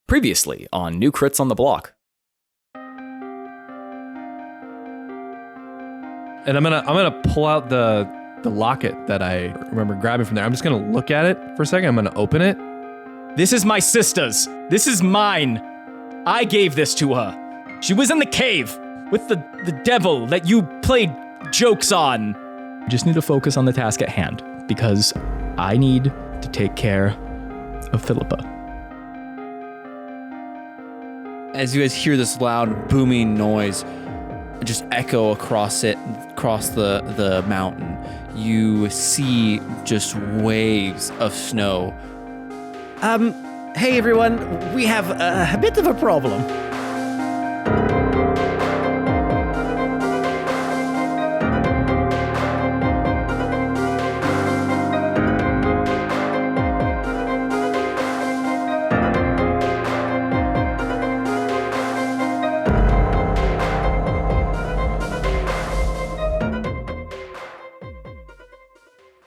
Previously on New Crits on the Block. And I'm gonna pull out the locket that I remember grabbing from there. I'm just gonna look at it for a second. I'm gonna open it. This is my sister's. This is mine. I gave this to her. She was in the cave with the devil that you played jokes on. You just need to focus on the task at hand because I need to take care of Philippa. As you guys hear this loud booming noise just echo across the mountain, you see just waves of snow. Hey everyone, we have a bit of a problem.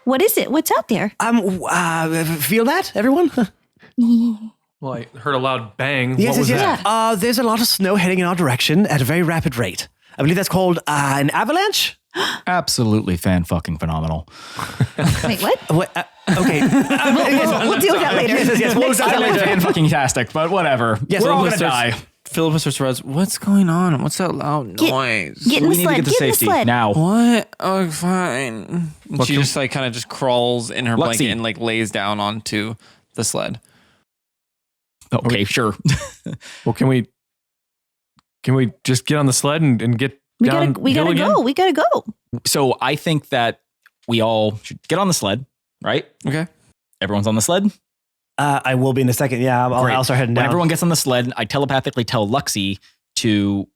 What is it? What's out there? Feel that, everyone? Well, I heard a loud bang. Yes, what was that? Yeah. There's a lot of snow heading in our direction at a very rapid rate. I believe that's called an avalanche. Absolutely fan-fucking-phenomenal. Wait, what? Okay. We'll deal with that later. Yes. What was that? Fan-fucking-tastic, but whatever. Yes, we're all Philippa gonna die. Philippa starts to rise. What's going on? What's that loud noise? Get in We the need to sled. get to Get in the safety sled. now. What? Oh, fine. What She can- just kind of crawls in her Lexi. blanket and lays down onto the sled. Okay, sure. Well, can we just get on the sled and get We down? gotta hill again? go. We gotta go. So I think that we all should get on the sled, right? Okay. Everyone's on the sled? I will be in a second. Yeah, Great. I'll start heading When down. everyone gets on the sled, I telepathically tell Luxie to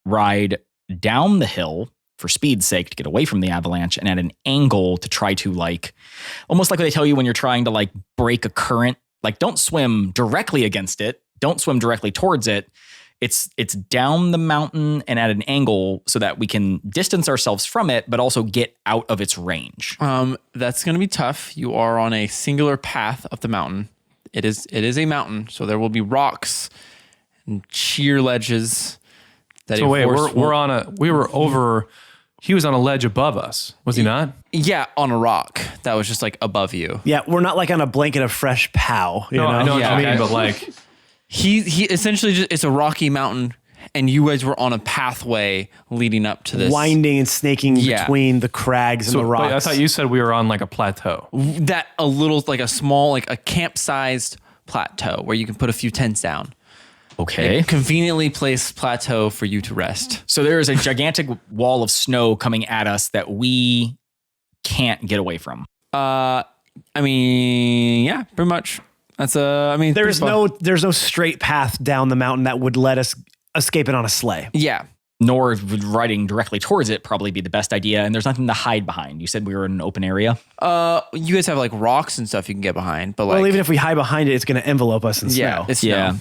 ride down the hill for speed's sake to get away from the avalanche and at an angle to try to almost like what they tell you when you're trying to break a current. Don't swim directly against it. Don't swim directly towards it. It's down the mountain and at an angle so that we can distance ourselves from it, but also get out of its range. That's going to be tough. You are on a singular path up the mountain. It is a mountain, so there will be rocks and sheer ledges. That So a wait, horse he was on a ledge above us, was he not? Yeah, on a rock that was just above you. Yeah, we're not on a blanket of fresh pow. You know? I know Yeah, what you mean, okay. but He essentially it's a rocky mountain, and you guys were on a pathway leading up to this. Winding and snaking Yeah. between the crags and the rocks. wait, I thought you said we were on a plateau. That a little a small a camp-sized plateau where you can put a few tents down. Okay. A conveniently placed plateau for you to rest. So there is a gigantic wall of snow coming at us that we can't get away from. Yeah, pretty much. That's there's no straight path down the mountain that would let us escape it on a sleigh. Yeah. Nor would riding directly towards it probably be the best idea. And there's nothing to hide behind. You said we were in an open area. You guys have rocks and stuff you can get behind, but Well, even if we hide behind it, it's going to envelope us in yeah, snow. it's snow. Yeah.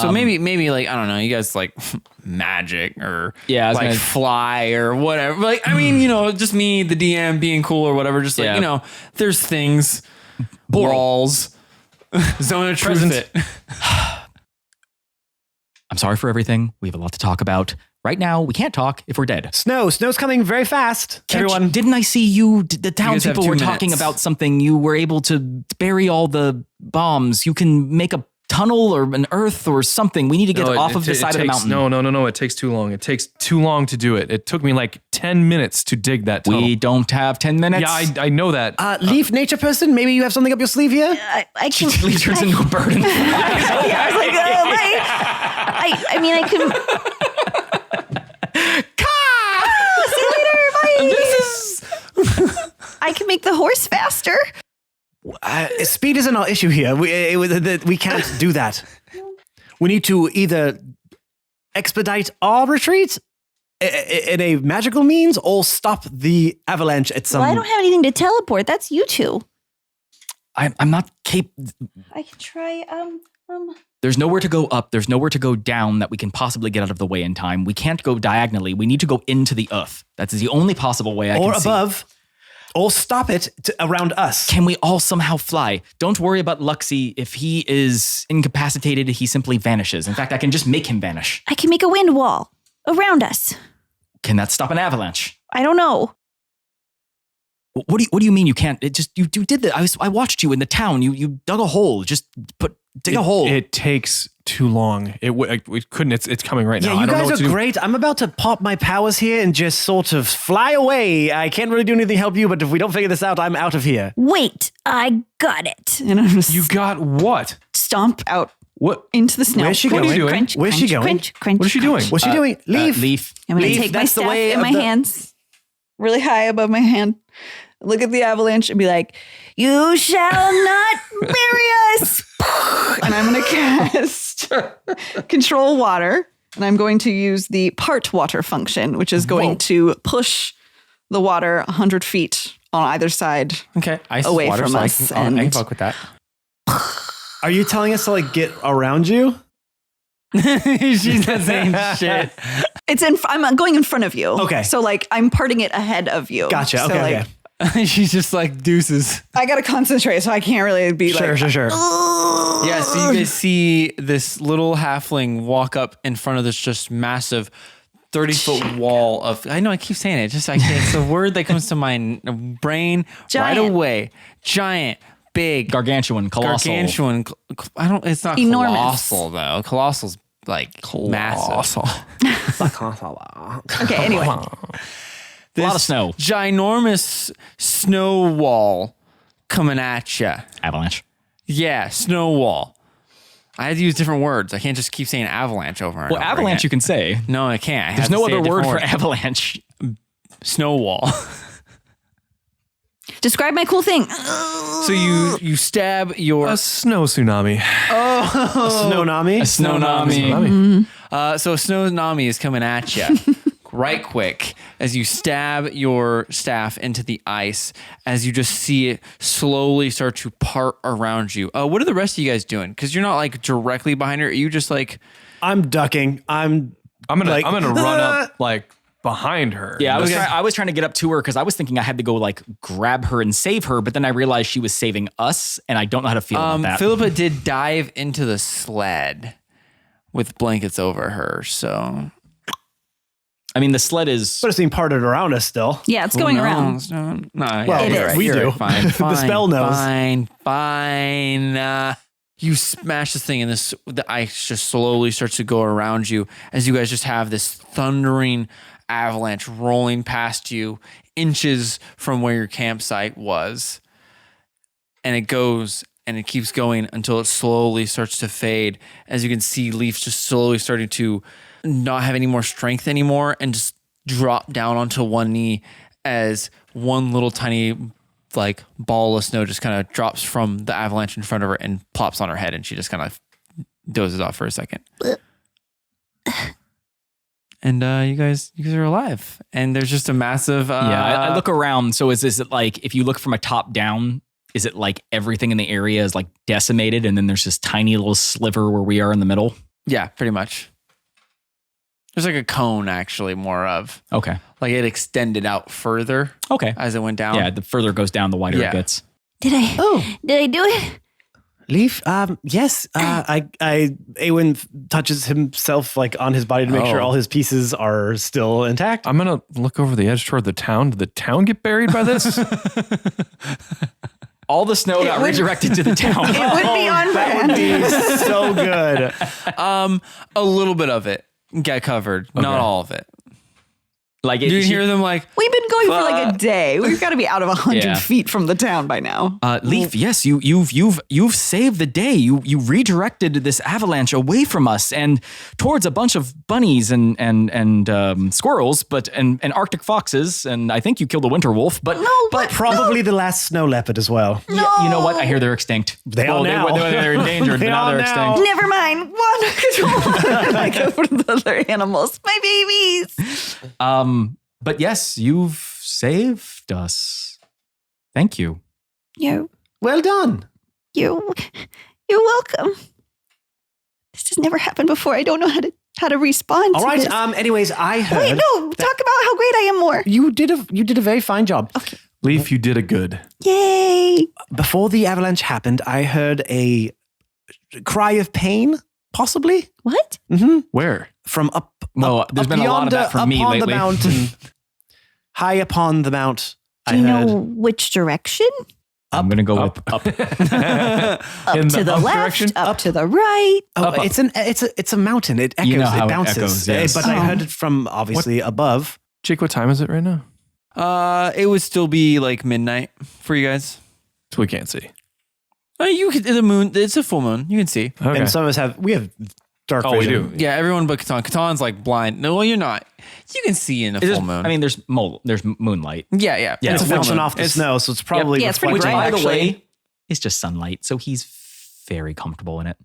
So maybe I don't know, you guys magic or Yeah, I was gonna- fly or whatever. Just me, the DM being cool or whatever. Just Yeah. there's things, walls, zone of truth. Present. I'm sorry for everything. We have a lot to talk about. Right now, we can't talk if we're dead. Snow's coming very fast. Everyone, Didn't I see you? The guys have townspeople 2 were talking minutes. about something. You were able to bury all the bombs. You can make a tunnel or an earth or something. We need to get off of the side of the mountain. No. It takes too long. It takes too long to do it. It took me 10 minutes to dig that tunnel. We don't have 10 minutes. Yeah, I know that. Leaf nature person, maybe you have something up your sleeve here? I can. Lee turns into a bird. Yeah, I was like, oh, right. I can. See you later. Bye. I can make the horse faster. Speed isn't our issue here. We can't do that. We need to either expedite our retreat in a magical means or stop the avalanche at some... Well, I don't have anything to teleport. That's you two. I'm not capable. I can try. There's nowhere to go up. There's nowhere to go down that we can possibly get out of the way in time. We can't go diagonally. We need to go into the earth. That's the only possible way I or can see. above. or stop it around us. Can we all somehow fly? Don't worry about Luxie. If he is incapacitated, he simply vanishes. In fact, I can just make him vanish. I can make a wind wall around us. Can that stop an avalanche? I don't know. What do you mean you can't? It just you did that. I watched you in the town. You dug a hole. Just dig a hole. It takes too long. We couldn't. It's coming right now. Yeah, you I don't know guys what to are do. great. I'm about to pop my powers here and just sort of fly away. I can't really do anything to help you, but if we don't figure this out, I'm out of here. Wait, I got it. And I'm just You got what? stomp out What? into the snow. Where's she Crunch, going? What are you doing? crunch, Where's she crunch, going? crunch, crunch, What is she doing? crunch. What's she doing? Leave. Leaf. I'm going to Leaf, take my that's the staff way in of my the- hands, really high above my hand, look at the avalanche and be like, you shall not bury us. And I'm going to cast control water. And I'm going to use the part water function, which is going to push the water 100 feet on either side. Okay. Ice Away is water, from so us, I can and- fuck with that. Are you telling us to like get around you? She's not saying shit. I'm going in front of you. Okay. So like I'm parting it ahead of you. Gotcha. So Okay. like, Okay. She's just like deuces. I got to concentrate, so I can't really be Sure. Yeah, so you guys see this little halfling walk up in front of this just massive 30-foot wall of, I know I keep saying it, just I can't, it's the word that comes to my brain Giant. right away. Giant, big, Gargantuan, colossal. gargantuan. It's not Enormous. colossal though. Colossal's like massive. Okay, anyway. A lot of snow. Ginormous snow wall coming at you. Avalanche. Yeah, snow wall. I had to use different words. I can't just keep saying avalanche over and Well, over avalanche again. you can say. No, I can't. I have There's to no say a other word different for avalanche. Snow wall. Describe my cool thing. So you stab your A snow tsunami. Snownomi. A snownomi. Tsunami. so a snow nami is coming at you right quick as you stab your staff into the ice as you just see it slowly start to part around you. What are the rest of you guys doing? Because you're not like directly behind her. Are you just like I'm ducking. I'm I'm like, gonna run up like behind her. Yeah, Okay. I was trying to get up to her because I was thinking I had to go like grab her and save her, but then I realized she was saving us, and I don't know how to feel about that. Philippa did dive into the sled with blankets over her. So I mean, the sled is. but it's being parted around us still. Yeah, it's going around. No, Well, you're it right, is. we you're do. right. Fine, The spell knows. Fine. You smash this thing, and the ice just slowly starts to go around you as you guys just have this thundering avalanche rolling past you, inches from where your campsite was, and it goes. And it keeps going until it slowly starts to fade. As you can see, Leaf just slowly starting to not have any more strength anymore and just drop down onto one knee as one little tiny like ball of snow just kind of drops from the avalanche in front of her and plops on her head, and she just kind of dozes off for a second. And you guys are alive. And there's just a massive I look around. So is it like if you look from a top down? Is it like everything in the area is like decimated and then there's this tiny little sliver where we are in the middle? yeah, pretty much. There's like a cone actually more of. Okay. Like it extended out further Okay. as it went down. Yeah, the further it goes down, the wider Yeah. it gets. Did I do it? Leaf. Yes. Awen touches himself like on his body to make sure all his pieces are still intact. I'm gonna look over the edge toward the town. Did the town get buried by this? All the snow got redirected to the town. It would be on brand. So good. A little bit of it got covered, not all of it. Like You didn't hear them like, We've been going for like a day. We've got to be out of 100 Yeah. feet from the town by now. Leaf, yes, you've saved the day. You redirected this avalanche away from us and towards a bunch of bunnies and squirrels, and Arctic foxes, and I think you killed a winter wolf. But but Probably the last snow leopard as well. you know what? I hear they're extinct. They are now. They're endangered, They but now are they're now. extinct. never mind. Water control. I go for the other animals. My babies. But yes, you've saved us. Thank you. You're Well done. you're welcome. This has never happened before. I don't know how to respond. All to right. this. Anyways, I heard. Wait, no. Talk about how great I am more. You did a very fine job. Okay. Leaf, you did a good. Yay! Before the avalanche happened, I heard a cry of pain, possibly. What? Mm-hmm. Where? From up. Well, up, there's up been a lot of that from me upon lately. the mountain, high upon the mount. Do you know which direction? I'm going to go with up. Up In to the the up left, direction? up to the right. Oh, Up. it's a mountain. It echoes. You know how it it bounces. echoes, yes. But I heard it from obviously above. Jake, what time is it right now? It would still be like midnight for you guys. So we can't see. You could the moon. It's a full moon. You can see. Okay. And some of us have dark Oh, we vision. do. Yeah, everyone but Catan. Catan's like blind. No, well, you're not. You can see in a full moon. I mean, there's moonlight. yeah, yeah. And it's a full bouncing moon. off the It's- snow, so it's probably Yeah, it's pretty Which, reflecting. bright. by the actually. way, is just sunlight. So he's very comfortable in it.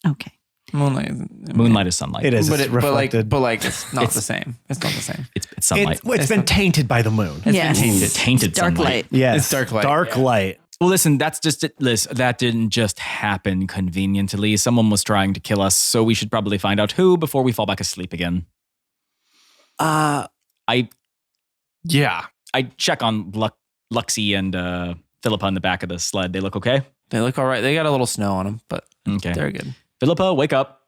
Okay. Moonlight. Moonlight is sunlight. It is. But It's but reflected. like it's not the same. It's not the same. It's sunlight. It's been tainted by the moon. It's Yes. been tainted. Tainted Dark sunlight. light. Yes. It's dark light, Dark yeah. light. Well, listen, that's just it. Listen, that didn't just happen conveniently. Someone was trying to kill us, so we should probably find out who before we fall back asleep again. Yeah. I check on Luxie and Philippa in the back of the sled. They look okay? They look all right. They got a little snow on them, but Okay. they're good. Philippa, wake up.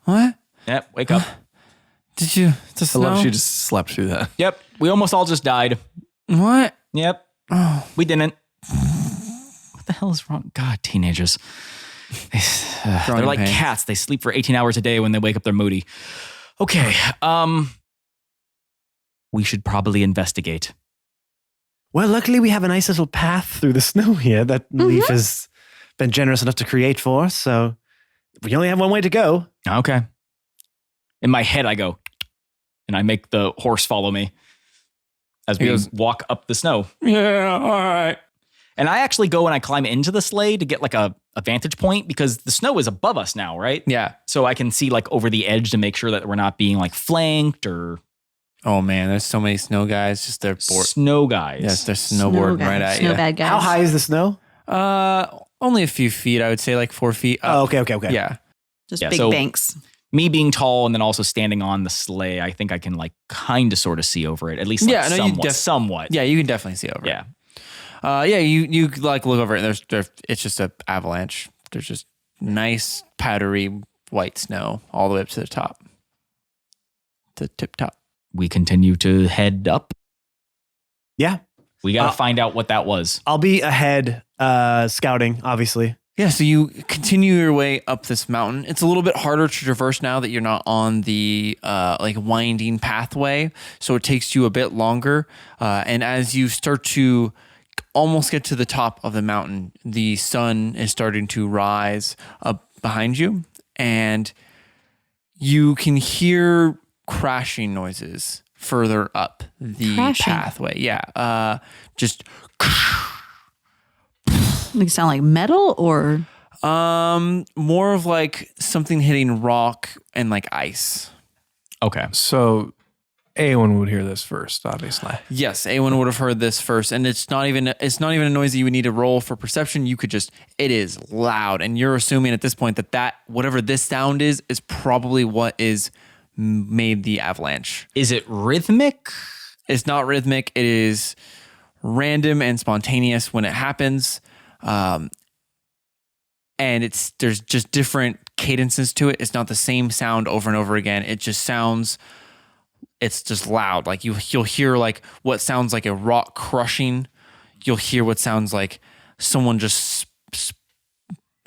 What? Yep, wake up. Did you? The I snow? love she just slept through that. Yep, we almost all just died. What? Yep, Oh, we didn't. What the hell is wrong? God, teenagers. They're Growing like pains. cats. They sleep for 18 hours a day. When they wake up, they're moody. Okay, we should probably investigate. Well, luckily we have a nice little path through the snow here that Leaf has been generous enough to create for us. So we only have one way to go. Okay. In my head, I go, and I make the horse follow me as we walk up the snow. yeah. All right. And I actually go and I climb into the sleigh to get like a vantage point because the snow is above us now, right? Yeah. So I can see like over the edge to make sure that we're not being like flanked or Oh man, there's so many snow guys. Just they're bored. snow guys. Yes, they're snowboarding Snow right guys. at Snow you. bad guys. How high is the snow? Only a few feet. I would say like 4 feet. Oh, Up. okay. Yeah. Just Yeah, big so- banks. Me being tall and then also standing on the sleigh, I think I can like kind of sort of see over it, at least like Yeah, no, you somewhat. somewhat. Yeah, you can definitely see over. Yeah. Yeah, you like look over it. And it's just a avalanche. There's just nice powdery white snow all the way up to the top, the tip top. We continue to head up. Yeah. We got to find out what that was. I'll be ahead scouting, obviously. Yeah, so you continue your way up this mountain. It's a little bit harder to traverse now that you're not on the like winding pathway, so it takes you a bit longer. And as you start to almost get to the top of the mountain, the sun is starting to rise up behind you, and you can hear crashing noises further up the Crashing? pathway. Yeah, just. Like sound like metal or More of like something hitting rock and like ice. Okay. So Awen would hear this first, obviously. Yes, Awen would have heard this first, and it's not even a noise that you would need to roll for perception. You could just it is loud, and you're assuming at this point that whatever this sound is probably what is made the avalanche. Is it rhythmic? It's not rhythmic. It is random and spontaneous when it happens. And there's just different cadences to it. It's not the same sound over and over again. It just sounds, it's just loud. Like you'll hear like what sounds like a rock crushing. You'll hear what sounds like someone just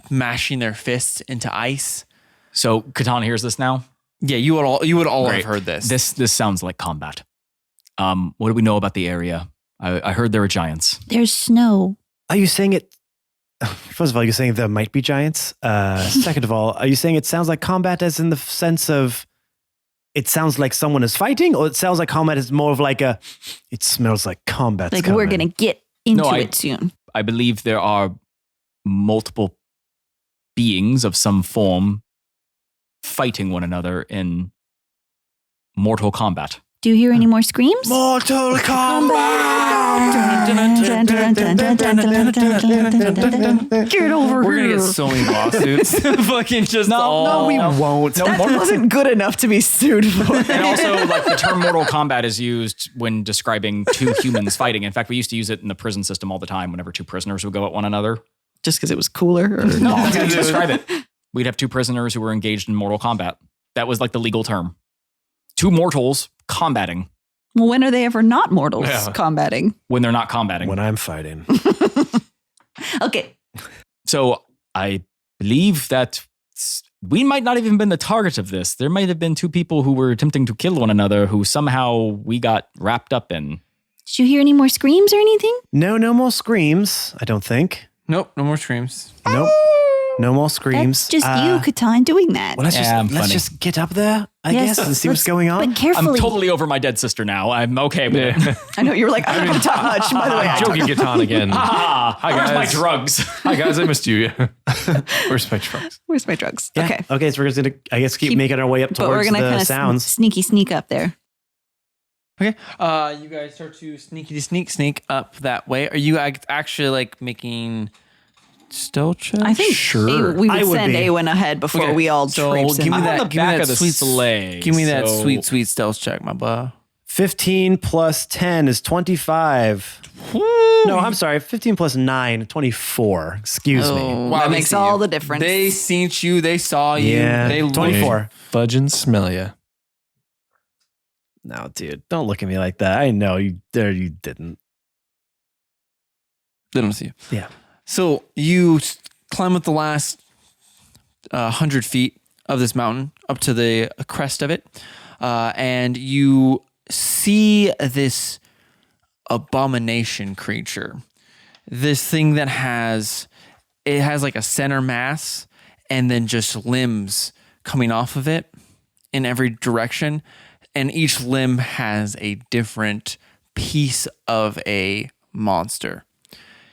smashing their fists into ice. So Katana hears this now? Yeah, you would all Great. have heard this. This sounds like combat. What do we know about the area? I heard there were giants. there's snow. Are you saying it? First of all, you're saying there might be giants. Second of all, are you saying it sounds like combat as in the sense of it sounds like someone is fighting, or it sounds like combat is more of like it smells like combat? Like we're gonna get into I- it soon. I believe there are multiple beings of some form fighting one another in mortal combat. Do you hear any more screams? Mortal Kombat! Get over We're here. gonna get so many lawsuits. Fucking just No, we won't. That wasn't good enough to be sued for. And also, like, the term Mortal Kombat is used when describing two humans fighting. In fact, we used to use it in the prison system all the time whenever two prisoners would go at one another. Just because it was cooler? Or No, that's how you describe it. We'd have two prisoners who were engaged in Mortal Kombat. That was like the legal term. Two mortals combating Well, when are they ever not mortals Yeah. combating? when they're not combating. When I'm fighting. Okay. So I believe that we might not even been the target of this. There might have been two people who were attempting to kill one another who somehow we got wrapped up in. Did you hear any more screams or anything? No more screams, I don't think. Nope, no more screams. Nope. No more screams. That's just you, Catan, doing that. Well, let's I'm let's funny. just get up there, I Yes, guess, and see what's let's- going on. But carefully. I'm totally over my dead sister now. I'm okay with it. I know you were like, I'm not going to talk much. By the way, I Joking Catan again. Ah, where's my guys. drugs? Hi guys, I missed you. Where's my trucks? where's my drugs? Yeah. Okay. Okay, so we're just gonna, I guess, keep making our way up But we're towards going to the kind of sounds. sneaky sneak up there. Okay. You guys start to sneak up that way. Are you actually like making stealth checks? I think we I would would send be. Awen ahead before Okay, we all so traipse in. give me I'm that. on the give me back that of the sweet sleigh, Give me that so- sweet stealth check, my boy. 15 plus 10 is 25. No, I'm sorry. 15 plus 9, 24. Excuse me. Wow, that they makes see all you. the difference. They seen you. They saw you. Yeah, They 24. Fudge and smell ya. No, dude, don't look at me like that. I know you didn't. They don't see you. Yeah. So you climb up the last 100 feet of this mountain up to the crest of it, and you see this abomination creature. This thing that has like a center mass and then just limbs coming off of it in every direction, and each limb has a different piece of a monster.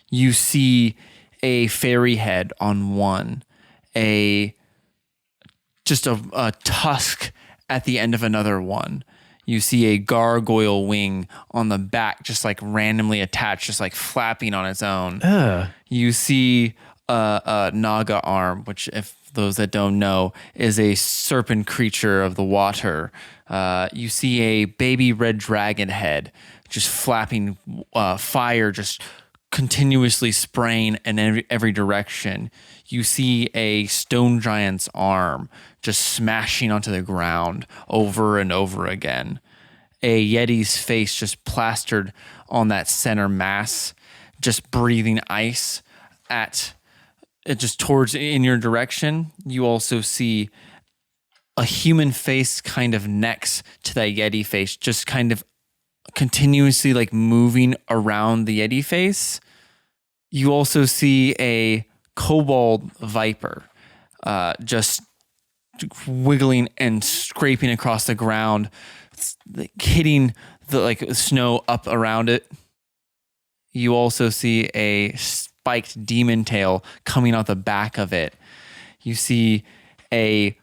You see a fairy head on one, just a tusk at the end of another one. You see a gargoyle wing on the back, just like randomly attached, just like flapping on its own. You see a naga arm, which, if those that don't know, is a serpent creature of the water. You see a baby red dragon head, just flapping fire, just continuously spraying in every direction. You see a stone giant's arm just smashing onto the ground over and over again. A yeti's face just plastered on that center mass, just breathing ice at it, just towards in your direction. You also see a human face kind of next to that yeti face, just kind of continuously like moving around the yeti face. You also see a kobold viper just wiggling and scraping across the ground, hitting the like snow up around it. You also see a spiked demon tail coming out the back of it. You see a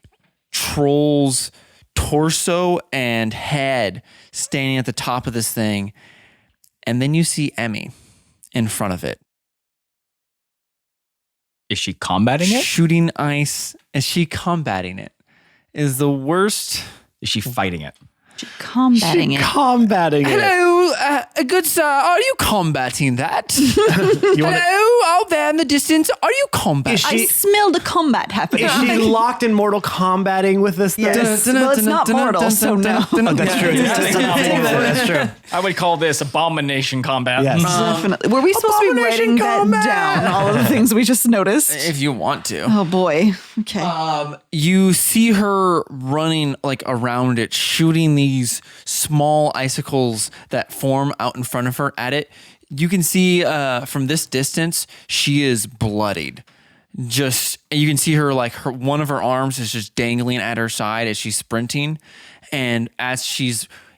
troll's torso and head standing at the top of this thing. And then you see Emmy in front of it. Is she combating it? Shooting ice. Is she combating it? Is the worst. Is she fighting it? Combating it. Combating it. Hello, good sir. Are you combating that? Hello, out there in the distance. Are you combating? I smelled a combat happening. Is she locked in mortal combating with this thing? Yes. Well, it's not mortal, so no. Oh, that's true. That's true. I would call this abomination combat. Yes. Definitely. Were we supposed to be writing that down? All of the things we just noticed. If you want to. Oh boy. Okay. You see her running like around it, shooting these small icicles that form out in front of her at it. You can see from this distance, she is bloodied. Just, you can see her like one of her arms is just dangling at her side as she's sprinting. And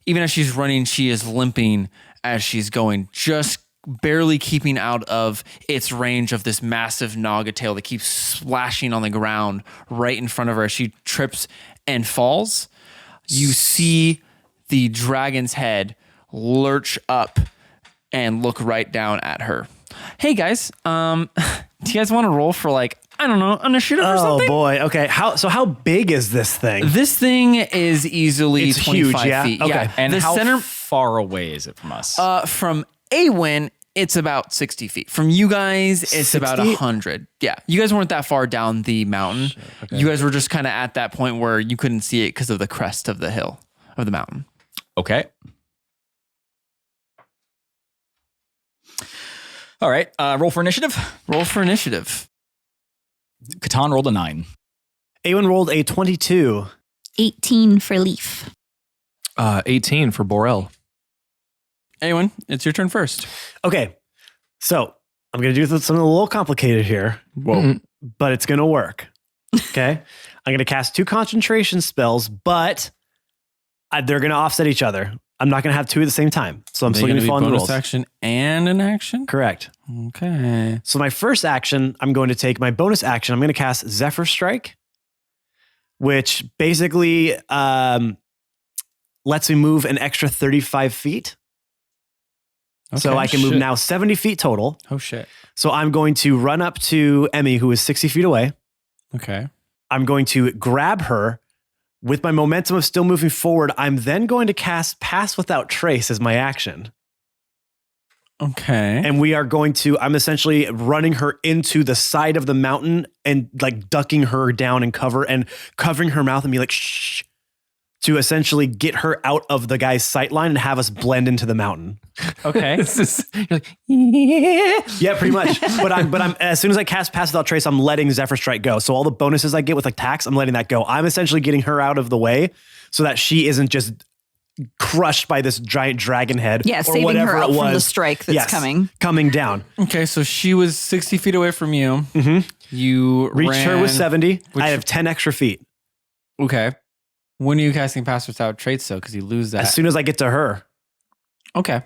even as she's running, she is limping as she's going, just barely keeping out of its range of this massive naga tail that keeps splashing on the ground right in front of her as she trips and falls. You see the dragon's head lurch up and look right down at her. Hey guys, do you guys want to roll for like, I don't know, initiative or something? Oh boy. Okay. How big is this thing? This thing is easily It's 25 huge, yeah? feet. Okay. Yeah. And the how center far away is it from us? from Awen, it's about 60 feet. From you guys, it's about 60? 100. Yeah. You guys weren't that far down the mountain. Okay. You guys were just kind of at that point where you couldn't see it because of the crest of the hill, of the mountain. Okay. All right. Roll for initiative. Roll for initiative. Catan rolled a 9. Awen rolled a 22. 18 for Leaf. 18 for Borel. Anyone, it's your turn first. Okay. So I'm going to do something a little complicated here, Whoa. but it's going to work. Okay. I'm going to cast 2 concentration spells, but they're going to offset each other. I'm not going to have 2 at the same time. So I'm still going to be following the bonus rules. action and an action? Correct. Okay. So my first action, I'm going to take my bonus action. I'm going to cast Zephyr Strike, which basically lets me move an extra 35 feet. So Okay. I can move Shit. now 70 feet total. Oh, shit. So I'm going to run up to Emmy, who is 60 feet away. Okay. I'm going to grab her. With my momentum of still moving forward, I'm then going to cast Pass Without Trace as my action. Okay. And we are going to, I'm essentially running her into the side of the mountain and like ducking her down and covering her mouth and be like, shh, to essentially get her out of the guy's sight line and have us blend into the mountain. Okay. This is, you're like, Yeah, pretty much. But I'm as soon as I cast Pass Without Trace, I'm letting Zephyr Strike go. So all the bonuses I get with attacks, I'm letting that go. I'm essentially getting her out of the way so that she isn't just crushed by this giant dragon head. Yeah, or saving whatever her out it from the was. strike that's Yes, coming. down. Okay, so she was 60 feet away from you. You Reach her with ran- 70. which- I have 10 extra feet. Okay. When are you casting Pass Without Trace, though? Because you lose that. As soon as I get to her. Okay. All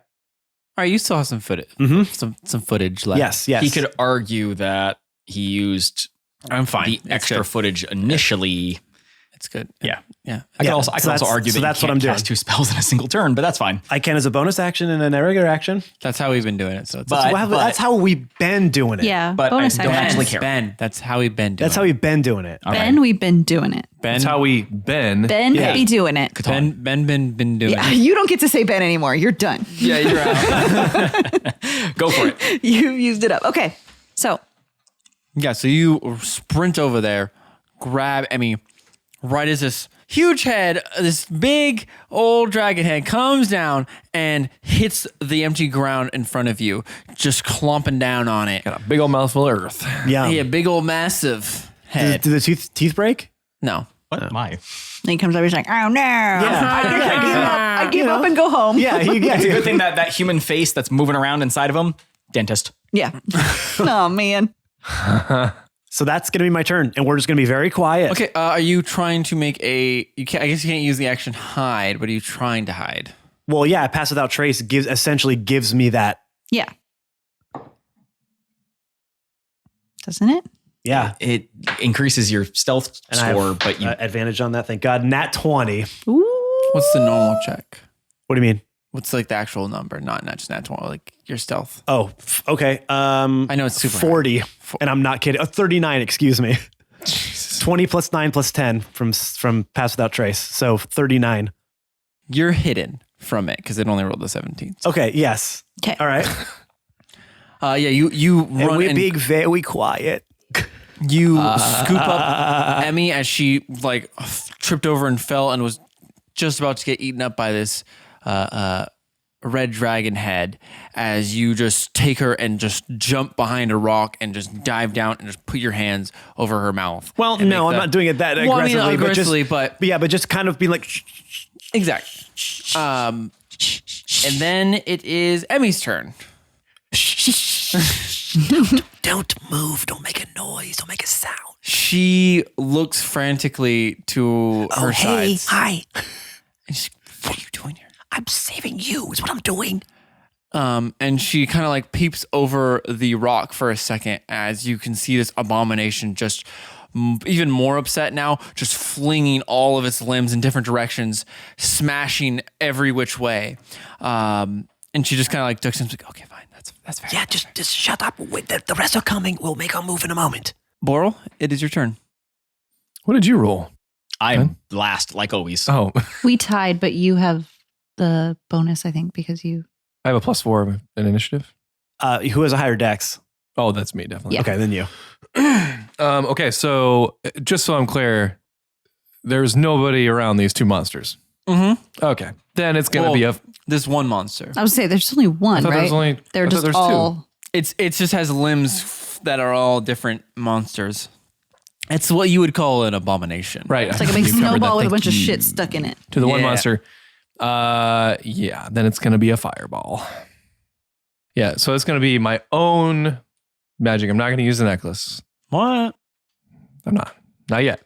right, you still have some footage. Mhm. Some footage left. Yes. He could argue that he used I'm fine. the It's extra good. footage initially. It's good. Yeah. Yeah. I could Yeah, also so that's- argue so that that's you what can't I'm doing. cast 2 spells in a single turn, but that's fine. I can as a bonus action and a regular action. That's how we've been doing it. So it's But- That's how we've been doing it. Yeah, But bonus I don't action. actually care. Ben. That's how we've been doing That's how we've been doing it. All Ben, right. we've been doing it. Ben. that's how we been. Ben Yeah. be doing it. Catan. Ben been doing Yeah, it. you don't get to say Ben anymore. You're done. Yeah, you're out. Go for it. You've used it up. Okay, so Yeah, so you sprint over there, grab Emmy, right as this huge head, this big old dragon head comes down and hits the empty ground in front of you, just clomping down on it. Got a big old mouthful of earth. Yeah. Yeah, big old massive head. Did the teeth break? No. What? My. then he comes over. He's like, "Oh no, I give up and go home." Yeah. It's a good thing that human face that's moving around inside of him, dentist. Yeah. Oh man. So that's going to be my turn. And we're just going to be very quiet. Okay, are you trying to make a... I guess you can't use the action hide, but are you trying to hide? Well, yeah, Pass Without Trace essentially gives me that. Yeah. Doesn't it? Yeah. It increases your stealth And I score, have but you advantage on that. Thank God. Nat 20. Ooh. What's the normal check? What do you mean? What's like the actual number? Not just nat 20, like your stealth. Oh, okay. I know it's super high. 40. And I'm not kidding. 39, excuse me. 20 plus 9 plus 10 from Pass Without Trace. So 39. You're hidden from it because it only rolled a 17. Okay, yes. Okay. All right. Yeah, you And run we're and being very quiet. you scoop up Emmy as she like tripped over and fell and was just about to get eaten up by this red dragon head as you just take her and just jump behind a rock and just dive down and just put your hands over her mouth. Well, and no, make I'm that- not doing it that Well, I mean, aggressively. aggressively, but just kind of being like, shh. exactly. And then it is Emmy's turn. Don't move. Don't make a noise. Don't make a sound. She looks frantically to her sides. Hi. And she's, what are you doing here? I'm saving you is what I'm doing. And she kind of like peeps over the rock for a second as you can see this abomination just even more upset now, just flinging all of its limbs in different directions, smashing every which way. And she just kind of like ducks in, like, okay, fine, that's fair. Yeah, just shut up. Wait, the rest are coming. We'll make our move in a moment. Boral, it is your turn. What did you roll? I'm last, like always. Oh, We tied, but you have the bonus, I think, because you. I have a +4 in initiative. Who has a higher dex? Oh, that's me, definitely. Yeah. Okay, then you. Okay, so just so I'm clear, there's nobody around these two monsters. Mm-hmm. Okay, then it's gonna be a. This one monster. I would say there's only I one, thought there right? was only. They're I thought just there's all. It just has limbs that are all different monsters. It's what you would call an abomination. Two. Right. It's like a big snowball with a bunch of shit stuck in it. To the one Yeah. monster. Yeah, then it's gonna be a fireball. Yeah, so it's gonna be my own magic. I'm not gonna use the necklace. What? I'm not. Not yet.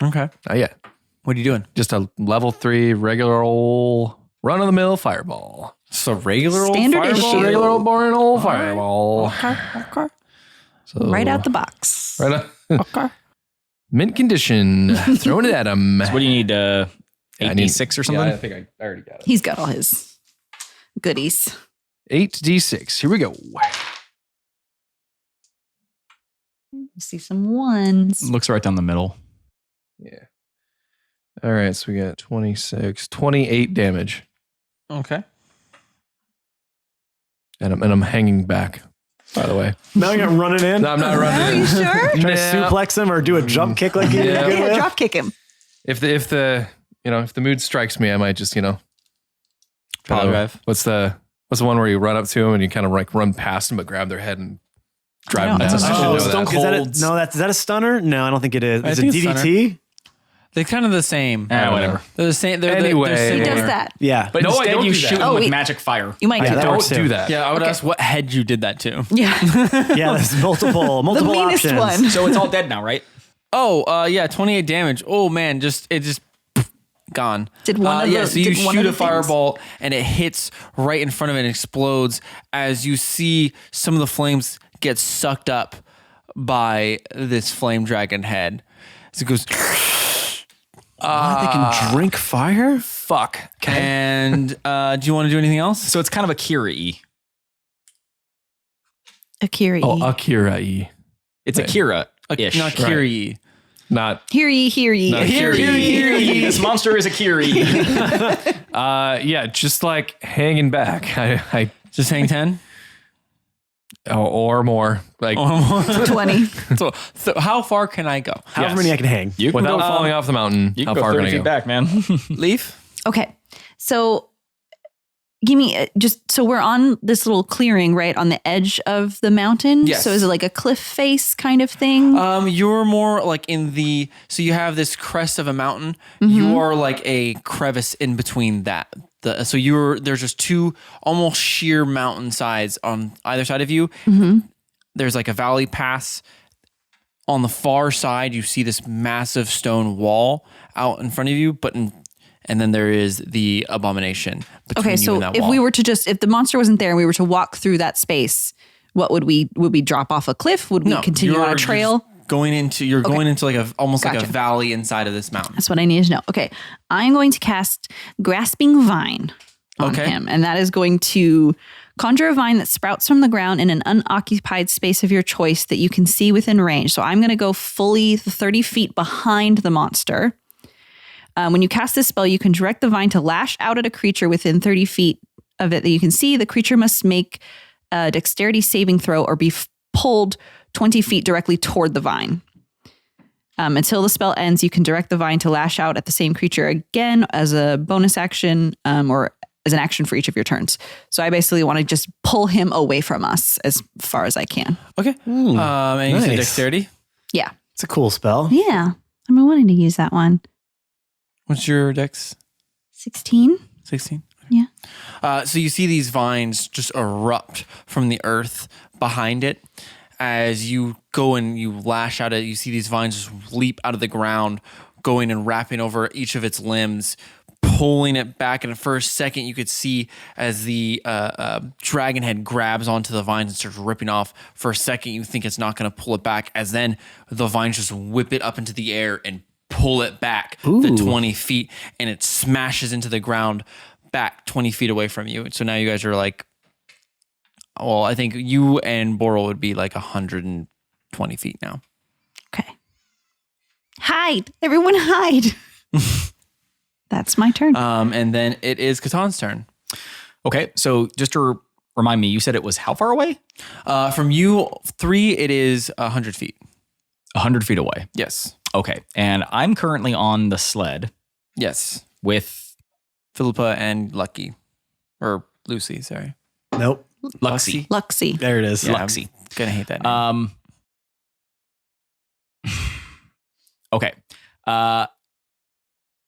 Okay. Not yet. What are you doing? Just a level 3 regular old run of the mill fireball. Just a regular Standard old issue. fireball? Regular old boring old fireball. Okay. So, Right out the box. right out. Okay. Mint condition. Throwing it at him. So what do you need? 8d6 or something? Yeah, I think I already got it. He's got all his goodies. 8d6. Here we go. See some ones. Looks right down the middle. Yeah. All right, so we got 26, 28 damage. Okay. And I'm hanging back, by the way. Now you're running in. No, I'm not running. Are you sure? Try to Nah. suplex him or do a jump kick like you did. Yeah. Yeah, drop kick him. If the mood strikes me, I might just, try to- Power drive. What's the one where you run up to them and you kind of like run past them but grab their head and drive them I down? don't I know. should know Stone that. Cold. Is that a stunner? No, I don't think it is. I Is it think it's DDT? They're kind of the same. Whatever. They're the same. They're Anyway. they're He similar. does that. Yeah. But No, I instead don't you do that. shoot Oh, them with wait. magic fire. You might Yeah, do that that. works Don't do too. that. Yeah, I would ask what head you did that to. Yeah. Yeah, there's multiple The meanest options. one. So it's all dead now, right? Oh, yeah, 28 damage. Oh man, it just gone. Did one of yeah, the- so you did one shoot of a the things- fireball and it hits right in front of it and explodes as you see some of the flames get sucked up by this flame dragon head. So it goes They can drink fire? fuck. And do you want to do anything else? So it's kind of a Kira-y. Akiri. Oh, Akira-y. It's Akira-ish. Not Kiri. Not, Hear ye, hear ye. Not Hear ye, hear ye. This monster is a Kiri. yeah, just like hanging back. I Just hang 10? or more. Like, 20. So how far can I go? However Yes. many I can hang. You can without go, falling off the mountain, you how can go far 30 can I feet go? back, man. Leaf? Okay. So give me so we're on this little clearing, right? On the edge of the mountain. Yes. So is it like a cliff face kind of thing? You're more like so you have this crest of a mountain. Mm-hmm. You are like a crevice in between that. There's just two almost sheer mountain sides on either side of you. Mm-hmm. There's like a valley pass. On the far side, you see this massive stone wall out in front of you, and then there is the abomination between Okay, you so and that if wall. we were to if the monster wasn't there and we were to walk through that space, what would we drop off a cliff? Would we continue on a you're trail? just going into like almost like Gotcha. a valley inside of this mountain. That's what I needed to know. Okay, I'm going to cast Grasping Vine on Okay. him, and that is going to conjure a vine that sprouts from the ground in an unoccupied space of your choice that you can see within range. So I'm going to go fully 30 feet behind the monster. When you cast this spell, you can direct the vine to lash out at a creature within 30 feet of it that you can see. The creature must make a dexterity saving throw or be pulled 20 feet directly toward the vine. Until the spell ends, you can direct the vine to lash out at the same creature again as a bonus action or as an action for each of your turns. So I basically want to just pull him away from us as far as I can. Okay. And you said nice. dexterity? Yeah. It's a cool spell. Yeah. I've been wanting to use that one. What's your dex? 16? 16? Yeah. So you see these vines just erupt from the earth behind it. As you go and you lash out at it, you see these vines just leap out of the ground, going and wrapping over each of its limbs, pulling it back. And for a second, you could see as the dragon head grabs onto the vines and starts ripping off. For a second, you think it's not going to pull it back, as then the vines just whip it up into the air and pull it back the 20 feet, and it smashes into the ground back 20 feet away from you. So now you guys are like, well, I think you and Boral would be like 120 feet now. Okay. Hide. Everyone hide. That's my turn. And then it is Katan's turn. Okay, so just to remind me, you said it was how far away? From you 3, it is 100 feet. 100 feet away. Yes. Okay, and I'm currently on the sled Yes. with Philippa and Lucky. Or Lucy, sorry. Nope. Luxie. Luxie. There it is. Yeah, Luxie. I'm gonna hate that name. Okay.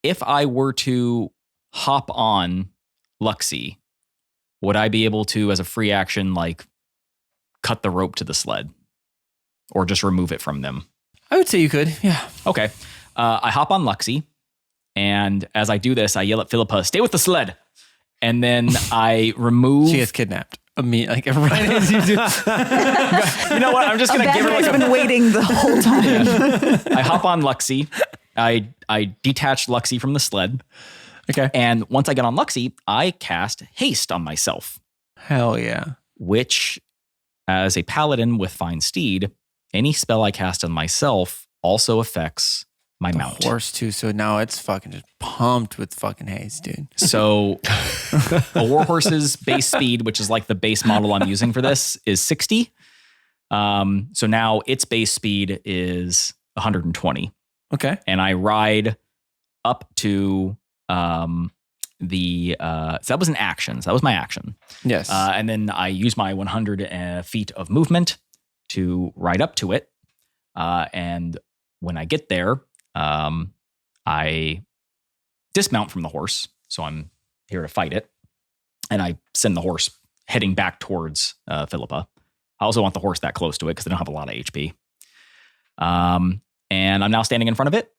If I were to hop on Luxie, would I be able to, as a free action, like cut the rope to the sled or just remove it from them? I would say you could, yeah. Okay. I hop on Luxie, and as I do this, I yell at Philippa, "Stay with the sled." And then I remove. She gets kidnapped. Me, like right as you do. You know what? I'm just gonna give her like I've been waiting the whole time. I hop on Luxie. I detach Luxie from the sled. Okay. And once I get on Luxie, I cast haste on myself, Hell yeah. which, as a paladin with fine steed, any spell I cast on myself also affects my mount. Horse too, so now it's fucking just pumped with fucking haste, dude. So a warhorse's base speed, which is like the base model I'm using for this, is 60. So now its base speed is 120. Okay. And I ride up to so that was an action. So that was my action. Yes. And then I use my 100 feet of movement to ride up to it. And when I get there, I dismount from the horse. So I'm here to fight it. And I send the horse heading back towards Philippa. I also want the horse that close to it because they don't have a lot of HP. And I'm now standing in front of it.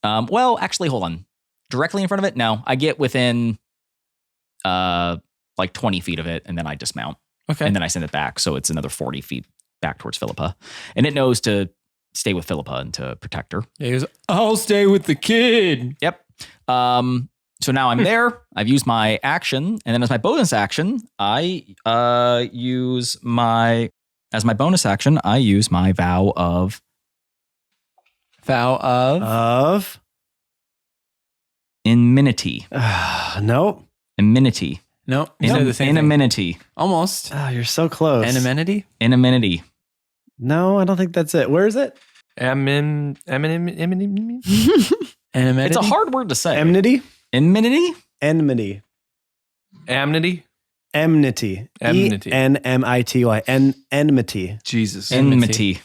Well, actually, hold on. Directly in front of it? No, I get within like 20 feet of it, and then I dismount. Okay. And then I send it back. So it's another 40 feet back towards Philippa. And it knows to stay with Philippa and to protect her. Yeah, he goes, I'll stay with the kid. Yep. So now I'm there. I've used my action. And then as my bonus action, I use my vow of Inminity. Nope. Amenity. No, you said the same thing. Inamenity. Almost. Oh, you're so close. An amenity? Inamenity. No, I don't think that's it. Where is it? An amenity? It's a hard word to say. Enmity? Inminity? Enmity. Amnity? Enmity. Enmity. Enmity. Enmity. Jesus. Enmity.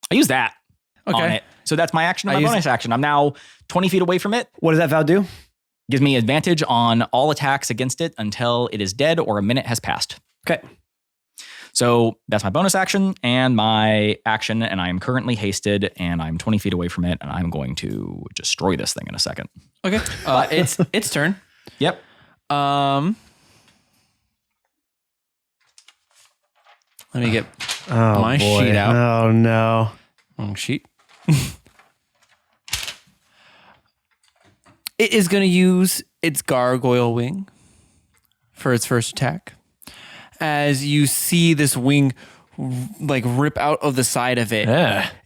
I use that on Okay. it. So that's my action and I my use- bonus action. I'm now 20 feet away from it. What does that vow do? Gives me advantage on all attacks against it until it is dead or a minute has passed. Okay. So that's my bonus action and my action, and I am currently hasted, and I'm 20 feet away from it, and I'm going to destroy this thing in a second. Okay. It's turn. Yep. Let me get Oh, my boy. sheet out. Oh, no. Wrong sheet. It is going to use its gargoyle wing for its first attack. As you see this wing like rip out of the side of it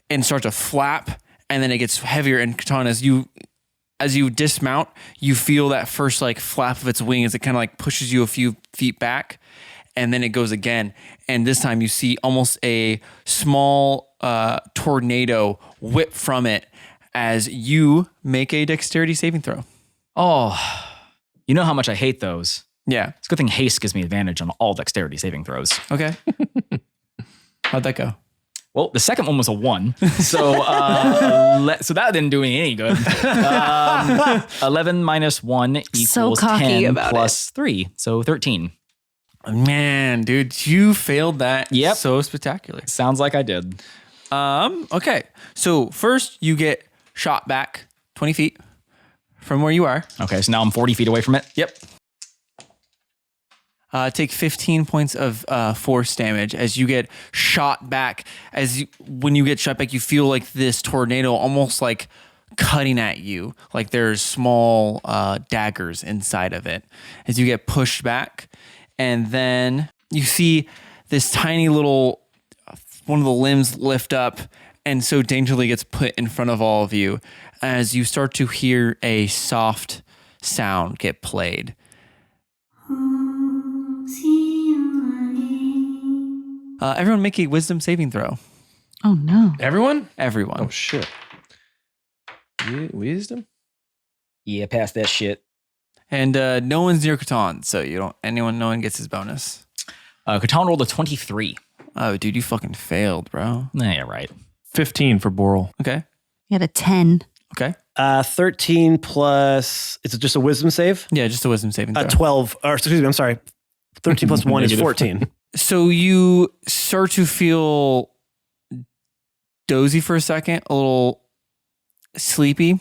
and start to flap, and then it gets heavier. And Katana, as you dismount, you feel that first like flap of its wing as it kind of like pushes you a few feet back, and then it goes again. And this time you see almost a small tornado whip from it as you make a dexterity saving throw. Oh, you know how much I hate those. Yeah. It's a good thing haste gives me advantage on all dexterity saving throws. Okay. How'd that go? Well, the second one was a 1. So so that didn't do me any good. 11 minus 1 equals So cocky 10 about plus 3. So 13. Man, dude, you failed that. Yep. So spectacular. Sounds like I did. Okay. So first you get shot back 20 feet. from where you are. Okay, so now I'm 40 feet away from it. Yep. Take 15 points of force damage as you get shot back. When you get shot back, you feel like this tornado almost like cutting at you. Like there's small daggers inside of it as you get pushed back. And then you see this tiny little one of the limbs lift up and so daintily gets put in front of all of you as you start to hear a soft sound get played. Everyone make a wisdom saving throw. Oh no. Everyone? Everyone. Oh, shit. Wisdom? Yeah, pass that shit. And no one's near Catan, so no one gets his bonus. Catan rolled a 23. Oh, dude, you fucking failed, bro. Nah, yeah, right. 15 for Boral. Okay. You had a 10. Okay. 13 plus, is it just a wisdom save? Yeah, just a wisdom saving throw. 12, or excuse me, I'm sorry. 13 plus 1 is 14. So you start to feel dozy for a second, a little sleepy.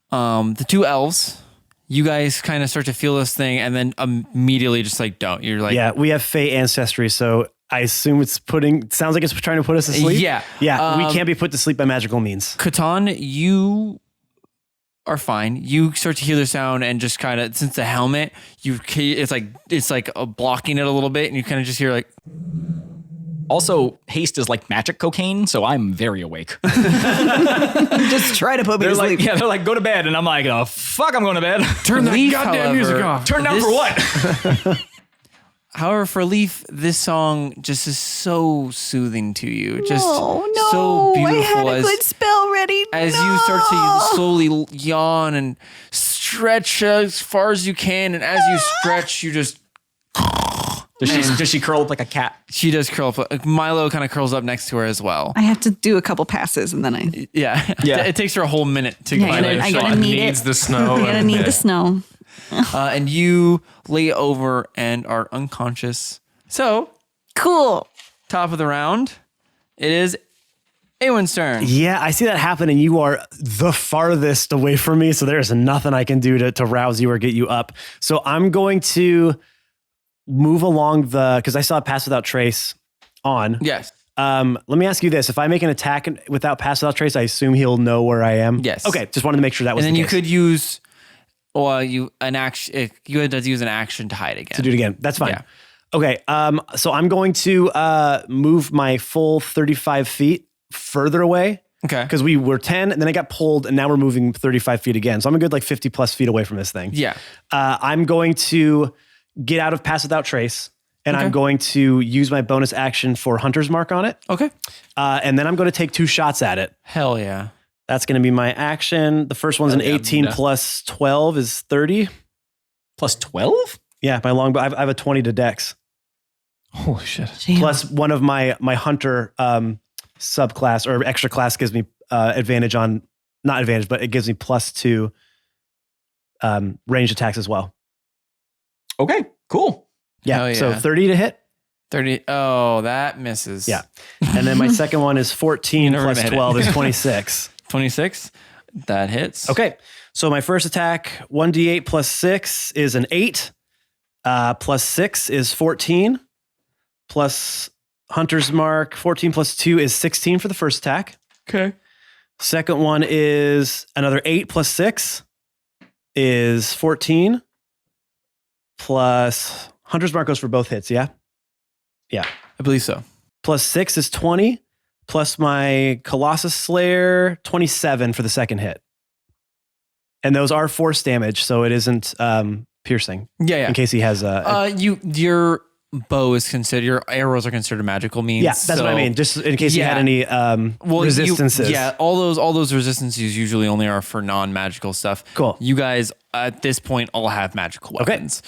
The two elves, you guys kind of start to feel this thing and then immediately just like don't. You're like, Yeah, we have Fey ancestry, so I assume sounds like it's trying to put us to sleep. Yeah. Yeah, we can't be put to sleep by magical means. Catan, you are fine. You start to hear the sound and just kind of, since the helmet, it's like blocking it a little bit and you kind of just hear like. Also, haste is like magic cocaine, so I'm very awake. Just try to put me to sleep. They're like, go to bed. And I'm like, oh, fuck, I'm going to bed. Turn that Leaf, goddamn however, music off. Turn down for what? However, for Leaf, this song just is so soothing to you. Just Oh no. so beautiful I had a good spell ready. as you start to slowly yawn and stretch as far as you can. And as you stretch, you just... Does she curl up like a cat? She does curl up. Like Milo kind of curls up next to her as well. I have to do a couple passes and then Yeah. It takes her a whole minute to Yeah, finally I show gotta up. need needs it. the snow. I'm gonna need the snow. And you lay over and are unconscious. So, Cool. top of the round, it is Awen's turn. Yeah, I see that happen, and you are the farthest away from me, so there's nothing I can do to rouse you or get you up. So I'm going to move along because I saw Pass Without Trace on. Yes. Let me ask you this. If I make an attack without Pass Without Trace, I assume he'll know where I am? Yes. Okay, just wanted to make sure that was And then the you case. could use, you had to use an action to hide again. To do it again. That's fine. Yeah. Okay, so I'm going to move my full 35 feet further away. Okay. Because we were 10 and then I got pulled and now we're moving 35 feet again. So I'm a good like 50 plus feet away from this thing. Yeah. I'm going to get out of Pass Without Trace and Okay. I'm going to use my bonus action for Hunter's Mark on it. Okay. And then I'm going to take 2 shots at it. Hell yeah. That's going to be my action. The first one's an 18 plus 12 is 30. Plus 12? Yeah, my longbow. I have a 20 to dex. Holy shit. Damn. Plus one of my hunter subclass or extra class gives me advantage on, not advantage, but it gives me +2 ranged attacks as well. Okay, cool. Yeah, Hell so yeah. 30 to hit. 30. Oh, that misses. Yeah. And then my second one is 14 never plus gonna hit 12 it. is 26. 26. That hits. Okay. So my first attack, 1d8 plus 6 is an 8. Plus 6 is 14. Plus Hunter's Mark, 14 plus 2 is 16 for the first attack. Okay. Second one is another 8 plus 6 is 14. Plus Hunter's Mark goes for both hits, yeah? Yeah. I believe so. Plus 6 is 20. Plus my Colossus Slayer, 27 for the second hit. And those are force damage, so it isn't piercing. Yeah. In case he has Your bow is considered, your arrows are considered magical means. yeah, that's what I mean. Just in case he had any resistances. all those resistances usually only are for non-magical stuff. Cool. You guys at this point all have magical weapons.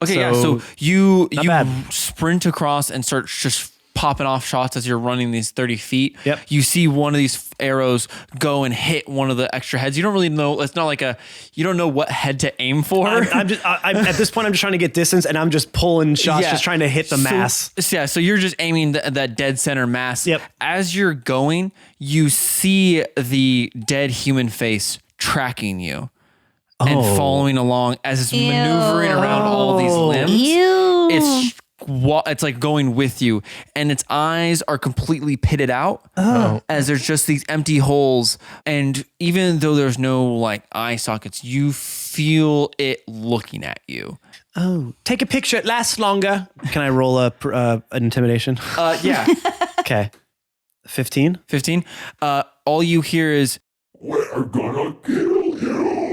Okay, So, so you not bad. sprint across and start just popping off shots as you're running these 30 feet. Yep. You see one of these arrows go and hit one of the extra heads. You don't really know. It's not like you don't know what head to aim for. I'm at this point, I'm just trying to get distance and I'm just pulling shots, Yeah. just trying to hit the mass. So you're just aiming that dead center mass. Yep. As you're going, you see the dead human face tracking you. and Oh. following along as it's Ew. maneuvering around all these limbs. Ew. It's like going with you, and its eyes are completely pitted out as there's just these empty holes. And even though there's no like eye sockets, you feel it looking at you. Oh, take a picture. It lasts longer. Can I roll an intimidation? Yeah, Okay. 15? 15. All you hear is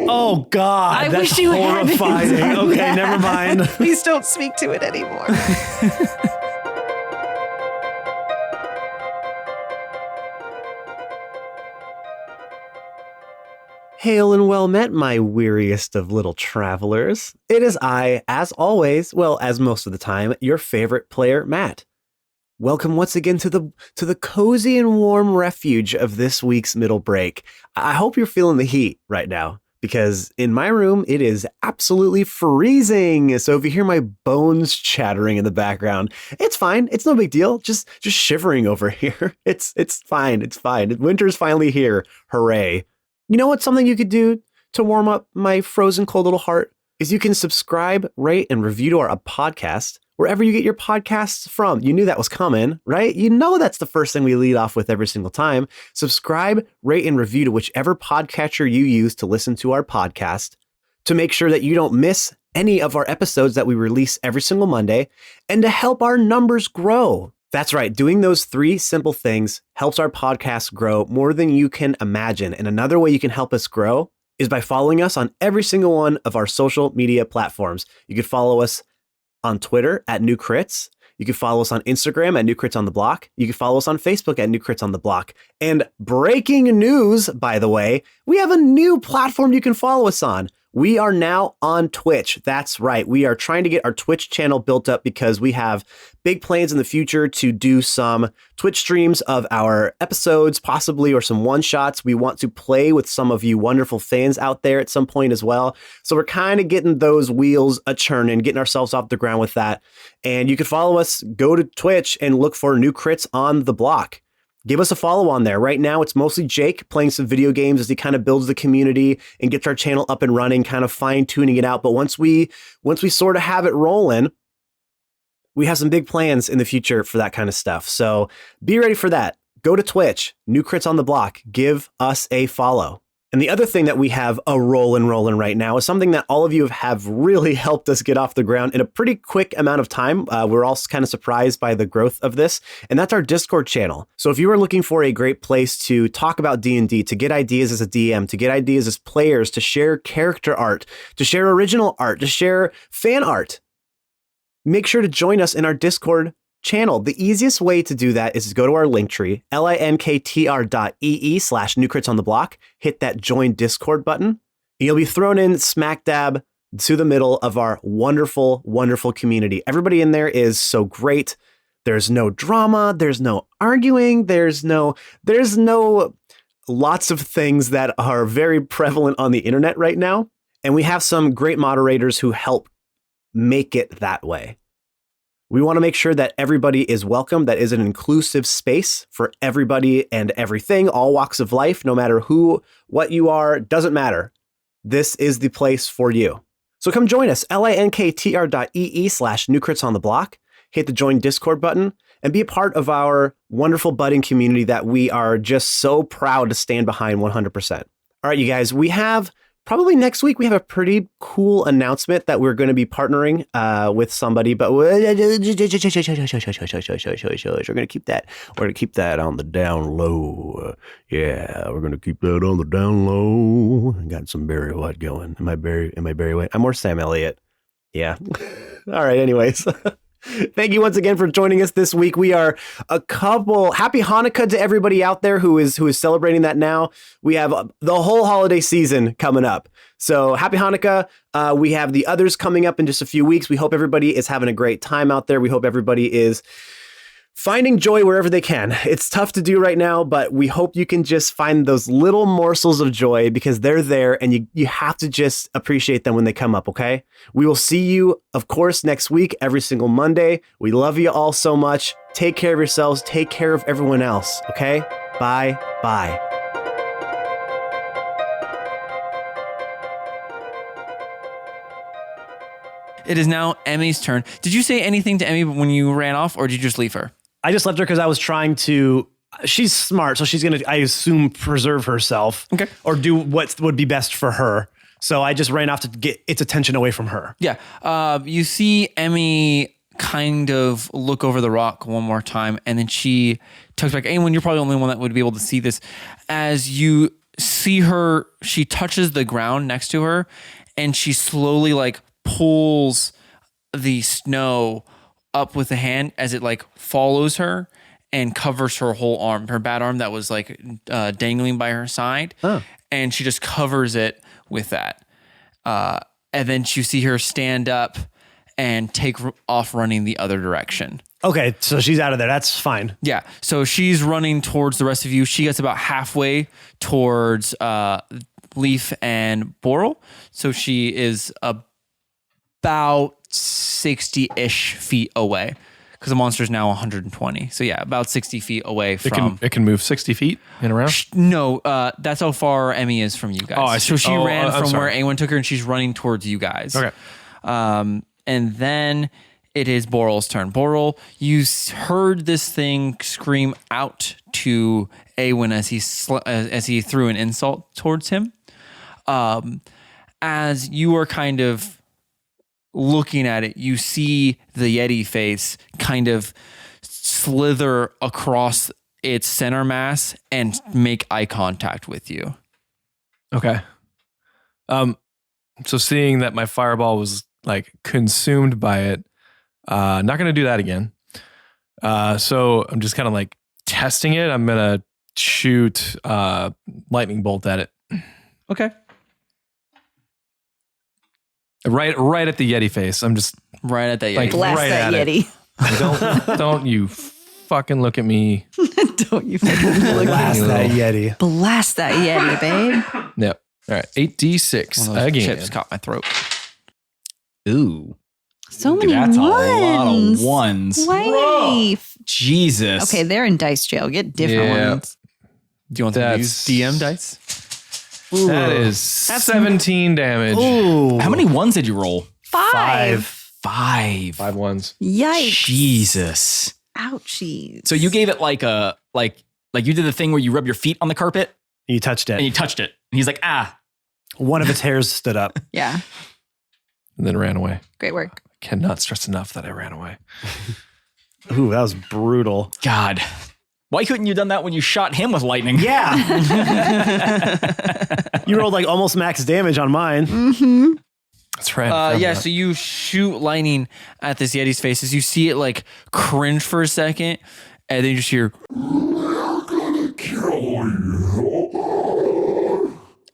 Oh, God. I that's wish you hadn't horrifying. said Okay, that. never mind. Please don't speak to it anymore. Hail and well met, my weariest of little travelers. It is I, as always, well, as most of the time, your favorite player, Matt. Welcome once again to the cozy and warm refuge of this week's middle break. I hope you're feeling the heat right now, because in my room it is absolutely freezing. So if you hear my bones chattering in the background, it's fine. It's no big deal. Just shivering over here. It's fine. It's fine. Winter's finally here. Hooray. You know what's something you could do to warm up my frozen cold little heart? Is you can subscribe, rate, and review to our podcast wherever you get your podcasts from. You knew that was coming, right? You know that's the first thing we lead off with every single time. Subscribe, rate, and review to whichever podcatcher you use to listen to our podcast to make sure that you don't miss any of our episodes that we release every single Monday and to help our numbers grow. That's right. Doing those 3 simple things helps our podcast grow more than you can imagine. And another way you can help us grow is by following us on every single one of our social media platforms. You can follow us on Twitter at New Crits. You can follow us on Instagram at New Crits on the Block. You can follow us on Facebook at New Crits on the Block. And breaking news, by the way, we have a new platform you can follow us on. We are now on Twitch. That's right. We are trying to get our Twitch channel built up because we have big plans in the future to do some Twitch streams of our episodes, possibly, or some one-shots. We want to play with some of you wonderful fans out there at some point as well. So we're kind of getting those wheels a-churning, getting ourselves off the ground with that. And you can follow us, go to Twitch, and look for New Crits on the Block. Give us a follow on there. Right now, it's mostly Jake playing some video games as he kind of builds the community and gets our channel up and running, kind of fine-tuning it out. But once we sort of have it rolling, we have some big plans in the future for that kind of stuff. So be ready for that. Go to Twitch, New Crits on the Block. Give us a follow. And the other thing that we have a rolling right now is something that all of you have really helped us get off the ground in a pretty quick amount of time. We're all kind of surprised by the growth of this, and that's our Discord channel. So if you are looking for a great place to talk about D&D, to get ideas as a DM, to get ideas as players, to share character art, to share original art, to share fan art, make sure to join us in our Discord channel. The easiest way to do that is to go to our Linktree, linktr.ee/newcritsontheblock, hit that join Discord button, and you'll be thrown in smack dab to the middle of our wonderful, wonderful community. Everybody in there is so great. There's no drama. There's no arguing. There's no lots of things that are very prevalent on the internet right now. And we have some great moderators who help make it that way. We want to make sure that everybody is welcome, that is an inclusive space for everybody and everything, all walks of life, no matter who, what you are, doesn't matter. This is the place for you. So come join us, linktr.ee/newcritsontheblock, hit the join Discord button, and be a part of our wonderful budding community that we are just so proud to stand behind 100%. All right, you guys, we have probably next week, we have a pretty cool announcement that we're going to be partnering with somebody, but we're going to keep that. We're going to keep that on the down low. Yeah, we're going to keep that on the down low. I got some Barry White going. Am I Barry White? I'm more Sam Elliott. Yeah. All right. Anyways. Thank you once again for joining us this week. We are happy Hanukkah to everybody out there who is celebrating that now. We have the whole holiday season coming up. So happy Hanukkah. We have the others coming up in just a few weeks. We hope everybody is having a great time out there. We hope everybody is finding joy wherever they can. It's tough to do right now, but we hope you can just find those little morsels of joy because they're there and you have to just appreciate them when they come up, okay? We will see you, of course, next week, every single Monday. We love you all so much. Take care of yourselves. Take care of everyone else, okay? Bye. It is now Emmy's turn. Did you say anything to Emmy when you ran off, or did you just leave her? I just left her because I was trying to. She's smart, so she's going to, I assume, preserve herself. Okay. Or do what would be best for her. So I just ran off to get its attention away from her. Yeah. You see Emmy kind of look over the rock one more time, and then she tucks back. Anyone, you're probably the only one that would be able to see this. As you see her, she touches the ground next to her, and she slowly like pulls the snow up with a hand as it like follows her and covers her whole arm, her bad arm that was like dangling by her side. Oh. And she just covers it with that. And then you see her stand up and take off running the other direction. Okay, so she's out of there. That's fine. Yeah. So she's running towards the rest of you. She gets about halfway towards Leaf and Boral. So she is about 60-ish feet away. Because the monster's now 120. So yeah, about 60 feet away from... It can move 60 feet in a round? No, that's how far Emmy is from you guys. Oh, I see. So she ran I'm from sorry. where anyone took her, and she's running towards you guys. Okay. And then it is Boral's turn. Boral, you heard this thing scream out to Awen as he threw an insult towards him. As you were kind of looking at it, you see the Yeti face kind of slither across its center mass and make eye contact with you. Okay. So seeing that my fireball was like consumed by it, not going to do that again. So I'm just kind of like testing it. I'm going to shoot lightning bolt at it. Okay. Right at the Yeti face. I'm just Right at that Yeti. Like, Blast right that at it. Yeti. don't you fucking look at me. Don't you fucking look Blast that Yeti. Blast that Yeti, babe. Yep. All right. 8d6 One of those again. chips caught my throat. Ooh. So many That's ones. a lot of ones. Wife. Jesus. Okay, they're in dice jail. Get different Yeah. ones. Do you want to use DM dice? That is 17 damage. Ooh. How many ones did you roll? 5. 5. 5 ones. Yikes. Jesus. Ouchies. So you gave it like you did the thing where you rub your feet on the carpet You touched and it. you touched it. And he's like, ah. One of its hairs stood up. Yeah. And then ran away. Great work. Cannot stress enough that I ran away. Ooh, that was brutal. God. Why couldn't you have done that when you shot him with lightning? Yeah. You rolled like almost max damage on mine. Mm-hmm. That's right. Yeah, so you shoot lightning at this Yeti's face as you see it like cringe for a second, and then you just hear.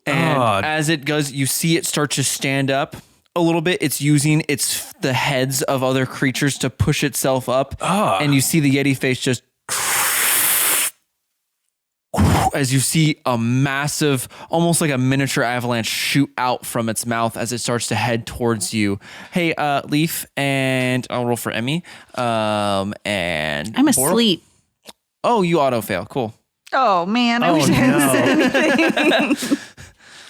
And as it goes, you see it start to stand up a little bit. It's using the heads of other creatures to push itself up, and you see the Yeti face just. As you see a massive, almost like a miniature avalanche shoot out from its mouth as it starts to head towards you. Hey, Leaf, and I'll roll for Emmy. And I'm Boral. asleep. Oh, you auto fail. Cool. Oh, man. I wish I hadn't said anything.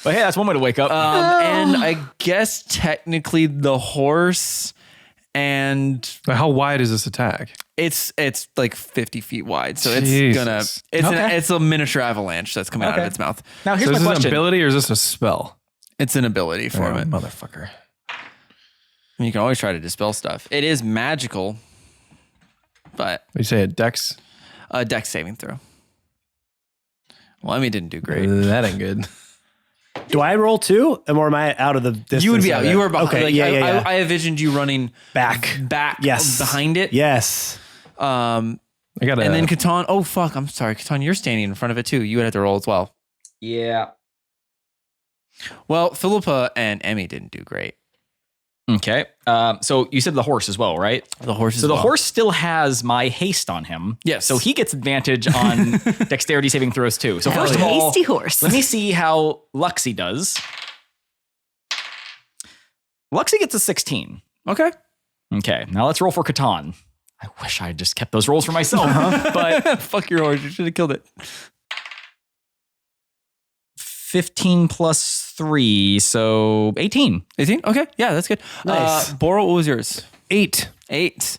But hey, that's one way to wake up. And I guess technically the horse and How wide is this attack? it's like 50 feet wide. So Jesus. it's a miniature avalanche that's coming out of its mouth. Now here's So my is this an question. ability or is this a spell? It's an ability for Oh, it. motherfucker. You can always try to dispel stuff. It is magical, but You say a dex? dex saving throw. Well, Emmy didn't do great. That ain't good. Do I roll too? Or am I out of the distance? You would be of out. it? You were behind. Okay, Like, yeah. I envisioned you running Back. Yes. behind it. Yes. I got And then Catan. Oh fuck! I'm sorry, Catan. You're standing in front of it too. You would have to roll as well. Yeah. Well, Philippa and Emmy didn't do great. Okay. So you said the horse as well, right? The horse. So the horse still has my haste on him. Yes. So he gets advantage on dexterity saving throws too. So first of all, Hasty horse. let me see how Luxie does. Luxie gets a 16. Okay. Okay. Now let's roll for Catan. I wish I had just kept those rolls for myself, but Fuck your horse. You should have killed it. 15 plus 3, so 18. 18? Okay. Yeah, that's good. Nice. Boral, what was yours? 8. 8.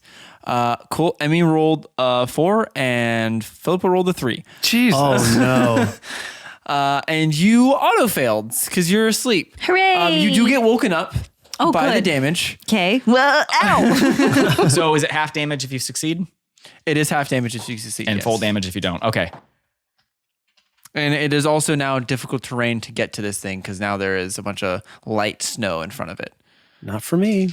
Cool. Emmy rolled 4 and Philippa rolled a 3. Jesus. Oh no. And you auto failed because you're asleep. Hooray! You do get woken up by the good. damage. Okay. Well, ow. So is it half damage if you succeed It is half damage if you succeed. and yes. full damage if you don't? Okay. And it is also now difficult terrain to get to this thing because now there is a bunch of light snow in front of it. Not for me.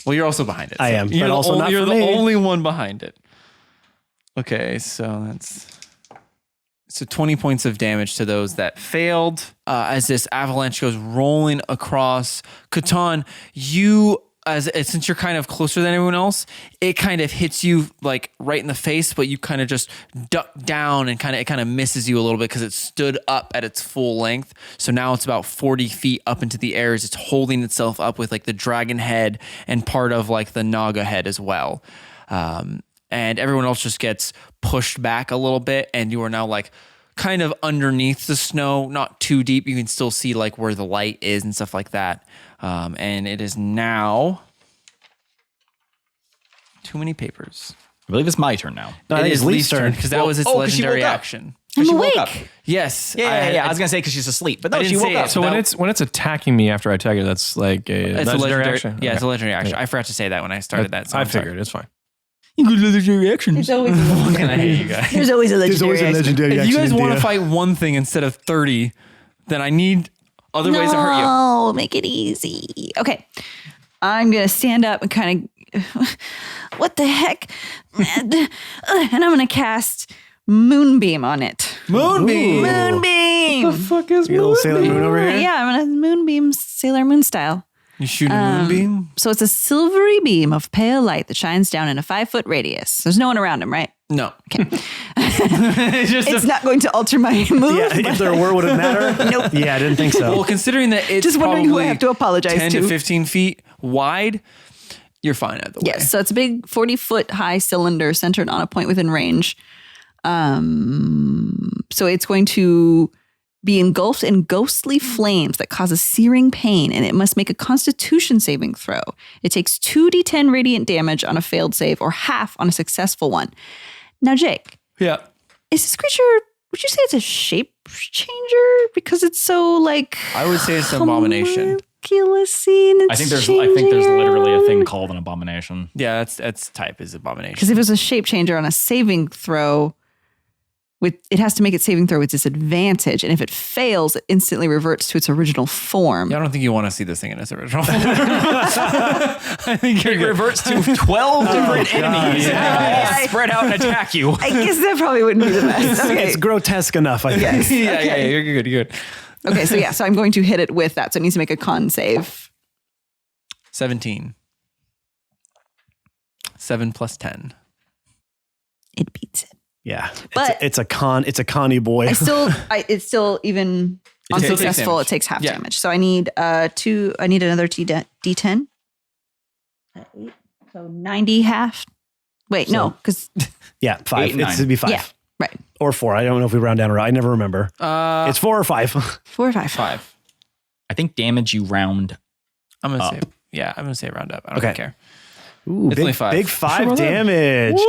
Well, you're also behind it. I am, You're but also not you're for the me. only one behind it. Okay, so that's 20 points of damage to those that failed. As this avalanche goes rolling across Catan, since you're kind of closer than everyone else, it kind of hits you like right in the face, but you kind of just duck down and it kind of misses you a little bit because it stood up at its full length. So now it's about 40 feet up into the air as it's holding itself up with like the dragon head and part of like the Naga head as well. And everyone else just gets pushed back a little bit, and you are now like kind of underneath the snow, not too deep. You can still see like where the light is and stuff like that. And it is now too many papers. I believe it's my turn now. No, I It think is it's Lee's Lee's turn turn. because that was its 'cause she legendary woke up. action. I'm She woke awake. up. Yes. Yeah, I was going to say because she's asleep, but no, I she didn't woke say up. it. So when it's attacking me after I attack it, that's like a It's a legendary action. Yeah, it's a Okay. legendary action. I forgot to say that when I started that. So I I'm sorry. figured it's fine. You good legendary actions. There's always Fucking I hate you guys. There's always a legendary. legendary If you guys want to fight one thing instead of 30, then I need other ways to hurt you. No, make it easy. Okay. I'm going to stand up and kind of, what the heck? And I'm going to cast Moonbeam on it. Moonbeam. Moonbeam. Fuck is Your little Sailor Moon over here. Yeah, I'm going to Moonbeam Sailor Moon style. You shoot a moonbeam? So it's a silvery beam of pale light that shines down in a 5-foot radius. There's no one around him, right? No. Okay. It's just It's not going to alter my move. Yeah, if there were, would it matter? Nope. Yeah, I didn't think so. well, considering that it's Just wondering who I probably have to apologize 10 to. to 15 feet wide, you're fine either way. Yes, so it's a big 40-foot high cylinder centered on a point within range. So it's going to be engulfed in ghostly flames that causes searing pain, and it must make a Constitution saving throw. It takes 2d10 radiant damage on a failed save or half on a successful one. Now, Jake, Yeah. is this creature, would you say it's a shape changer? Because it's so like I would say it's an abomination. homunculus-y. I think there's literally a thing called an abomination. Yeah, that's type is abomination. Because if it's a shape changer on a saving throw, it has to make its saving throw with disadvantage, and if it fails, it instantly reverts to its original form. Yeah, I don't think you want to see this thing in its original form. I think you're It good. reverts to 12 different enemies Yeah. and spread out and attack you. I guess that probably wouldn't be the best. Okay. It's grotesque enough, I guess. Yeah, you're good. You're good. Okay, so I'm going to hit it with that. So it needs to make a con save. 17. 7 plus 10. It beats it. Yeah, But- it's a conny boy. It's still even It takes unsuccessful. damage. It takes half Yeah. damage. So I need another D10. So 90 half. Wait, no, because Yeah, 5. 8 and It 9. should be 5 yeah, right. or 4. I don't know if we round down or I never remember. It's 4 or 5. 4 or 5. 5. I think damage you round. I'm gonna Up. say, yeah, I'm gonna say round up. I don't Okay. care. Ooh, It's only 5. Big 5 damage. We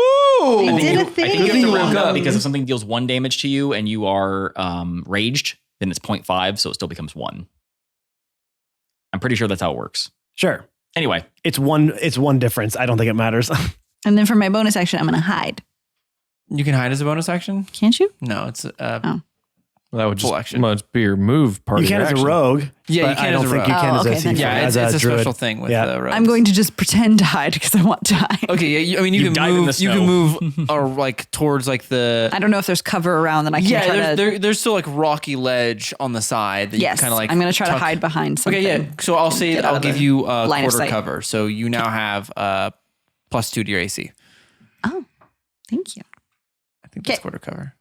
Woo! did a I think you thing. have to you round woke up up. because if something deals 1 damage to you and you are raged, then it's 0.5, so it still becomes 1. I'm pretty sure that's how it works. Sure. Anyway, It's one difference. I don't think it matters. And then for my bonus action, I'm going to hide. You can hide as a bonus action? Can't you? No, it's Well, that would Full just action. must be your move part. You of can your as a action. rogue. Yeah, you but can I as don't a think rogue. you can Oh, as a okay, then thief. yeah, as it's a druid. special thing with Yeah. the rogues. I'm going to just pretend to hide because I want to hide. Okay, yeah. I mean, you You can dive in move. the You can snow. move, or like towards like the. I don't know if there's cover around that I can try Yeah, to. there's still like rocky ledge on the side that Yes, you kind of like. I'm going to try to tuck- hide behind something. Okay, yeah. So I'll say Get out I'll of give the you line of quarter sight. cover. So you now have +2 to your AC. Oh, thank you. I think that's Okay. quarter cover.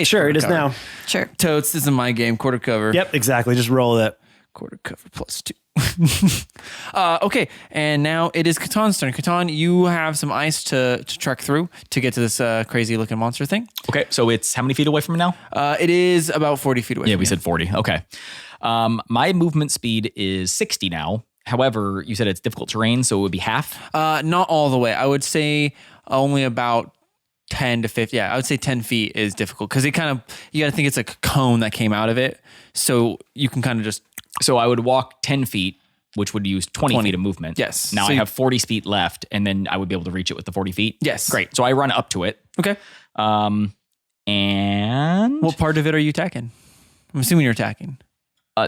Sure, it is Cover. now. Sure. Totes, this is my game. Quarter cover. Yep, exactly. Just roll it. quarter cover plus 2. Okay, and now it is Katan's turn. Katan, you have some ice to trek through to get to this crazy looking monster thing. Okay, so it's how many feet away from me now? It is about 40 feet away. Yeah, from we you. said 40. Okay. My movement speed is 60 now. However, you said it's difficult terrain, so it would be half. Not all the way. I would say only about 10 to 50. Yeah, I would say 10 feet is difficult because you got to think it's like a cone that came out of it. So you can kind of just. So I would walk 10 feet, which would use 20 feet of movement. Yes. Now So I you- have 40 feet left, and then I would be able to reach it with the 40 feet. Yes. Great. So I run up to it. Okay. And What part of it are you attacking? I'm assuming you're attacking.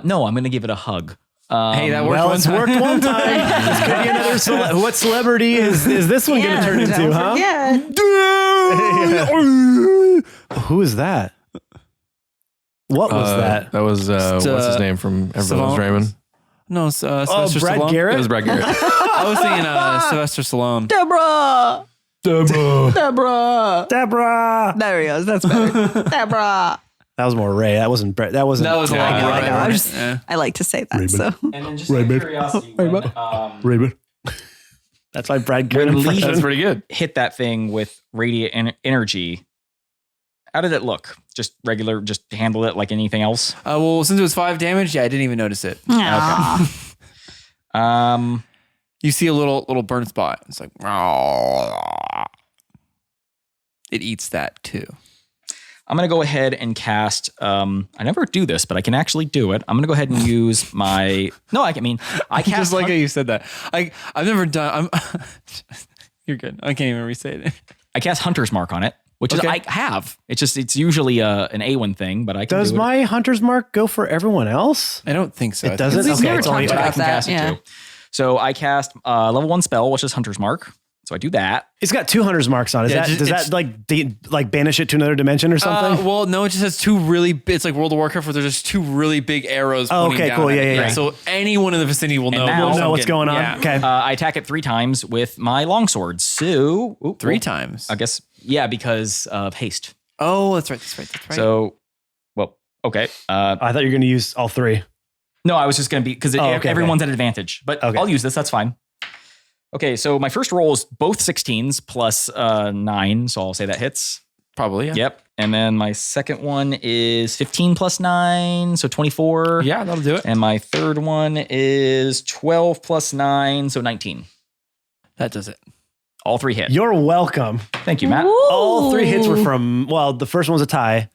no, I'm going to give it a hug. Hey, that worked Well, one it's time. worked one time. This could be another. What celebrity is this one going to turn into, huh? Who is that? What was that? That was what's his name from Everyone's Savant? Raymond? No, Sylvester Brad Stallone. Garrett? It was Brad Garrett. I was thinking Sylvester Stallone. Deborah. Deborah. Deborah. There he goes. That's better. Deborah. That was more Ray. That wasn't Brett. That wasn't. That was a lot I more know, I know. Ray. I I like to say that. So And then just out of curiosity, when, Raymond. That's my Brad Garrett When impression. That's pretty good. hit that thing with radiant energy, how did it look? Just regular, just handle it like anything else? Well, since it was 5 damage, yeah, I didn't even notice it. You see a little burn spot. It's like, it eats that too. I'm going to go ahead and cast, I never do this, but I can actually do it. I'm going to go ahead and use my, I cast. Just like how you said that. I've never done, you're good. I can't even re-say it. I cast Hunter's Mark on it, which is, Okay. I have. It's usually an A1 thing, but I can Does do it. my Hunter's Mark go for everyone else? I don't think so. It doesn't? We've Okay, never it's only- talked But I about can that. cast it Yeah. too. So I cast level 1 spell, which is Hunter's Mark. So I do that. It's got 2 Hunter's Marks on it. Yeah, Does it's- that like banish it to another dimension or something? Well, no, it just has 2 really. It's like World of Warcraft, where there's just 2 really big arrows. Oh, pointing okay, down cool. at Yeah, it. yeah, yeah. So anyone in the vicinity will know. now- We'll know I'm what's getting- going on. yeah. Okay. I attack it 3 times with my longsword. So 3 times. I guess, yeah, because of haste. Oh, that's right. So, okay. I thought you were going to use all 3. No, I was just going to be, because okay, everyone's at advantage, but Okay. I'll use this. That's fine. Okay, so my first roll is both 16s plus 9, so I'll say that hits. Probably. Yeah. Yep. And then my second one is 15 plus 9, so 24. Yeah, that'll do it. And my third one is 12 plus 9, so 19. That does it. All 3 hit. You're welcome. Thank you, Matt. All 3 hits were from, well, the first one was a tie.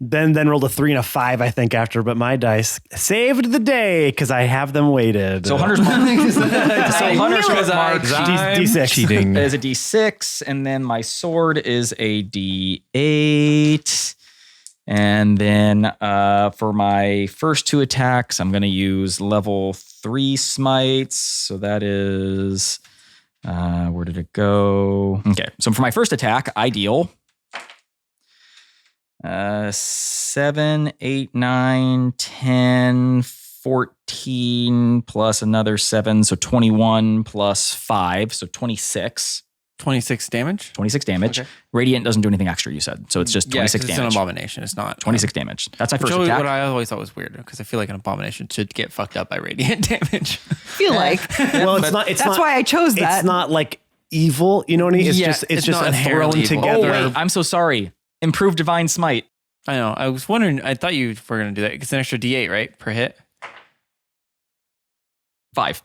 Then rolled a 3 and a 5, I think, after, but my dice saved the day because I have them weighted. So Hunter's Mark. Hunter's Mark D6. Cheating. is a D6, and then my sword is a D8. And then for my first 2 attacks, I'm going to use level 3 smites. So that is, where did it go? Okay, so for my first attack, I deal 7, 8, 9, 10, 14 plus another 7, so 21 plus 5, so 26. 26 damage. 26 damage. Okay. Radiant doesn't do anything extra, you said. So it's just 26 it's damage. an abomination. It's not 26 damage. That's my first Which attack. what I always thought was weird because I feel like an abomination should get fucked up by radiant damage. feel like Well, it's not. It's that's not, why I chose that. It's not like evil. You know what I mean? It's Yeah, just. It's it's just not a thrown inherently evil. Oh, together. wait. I'm so sorry. Improved Divine Smite. I know. I was wondering. I thought you were going to do that. It's an extra D8, right? Per hit. 5.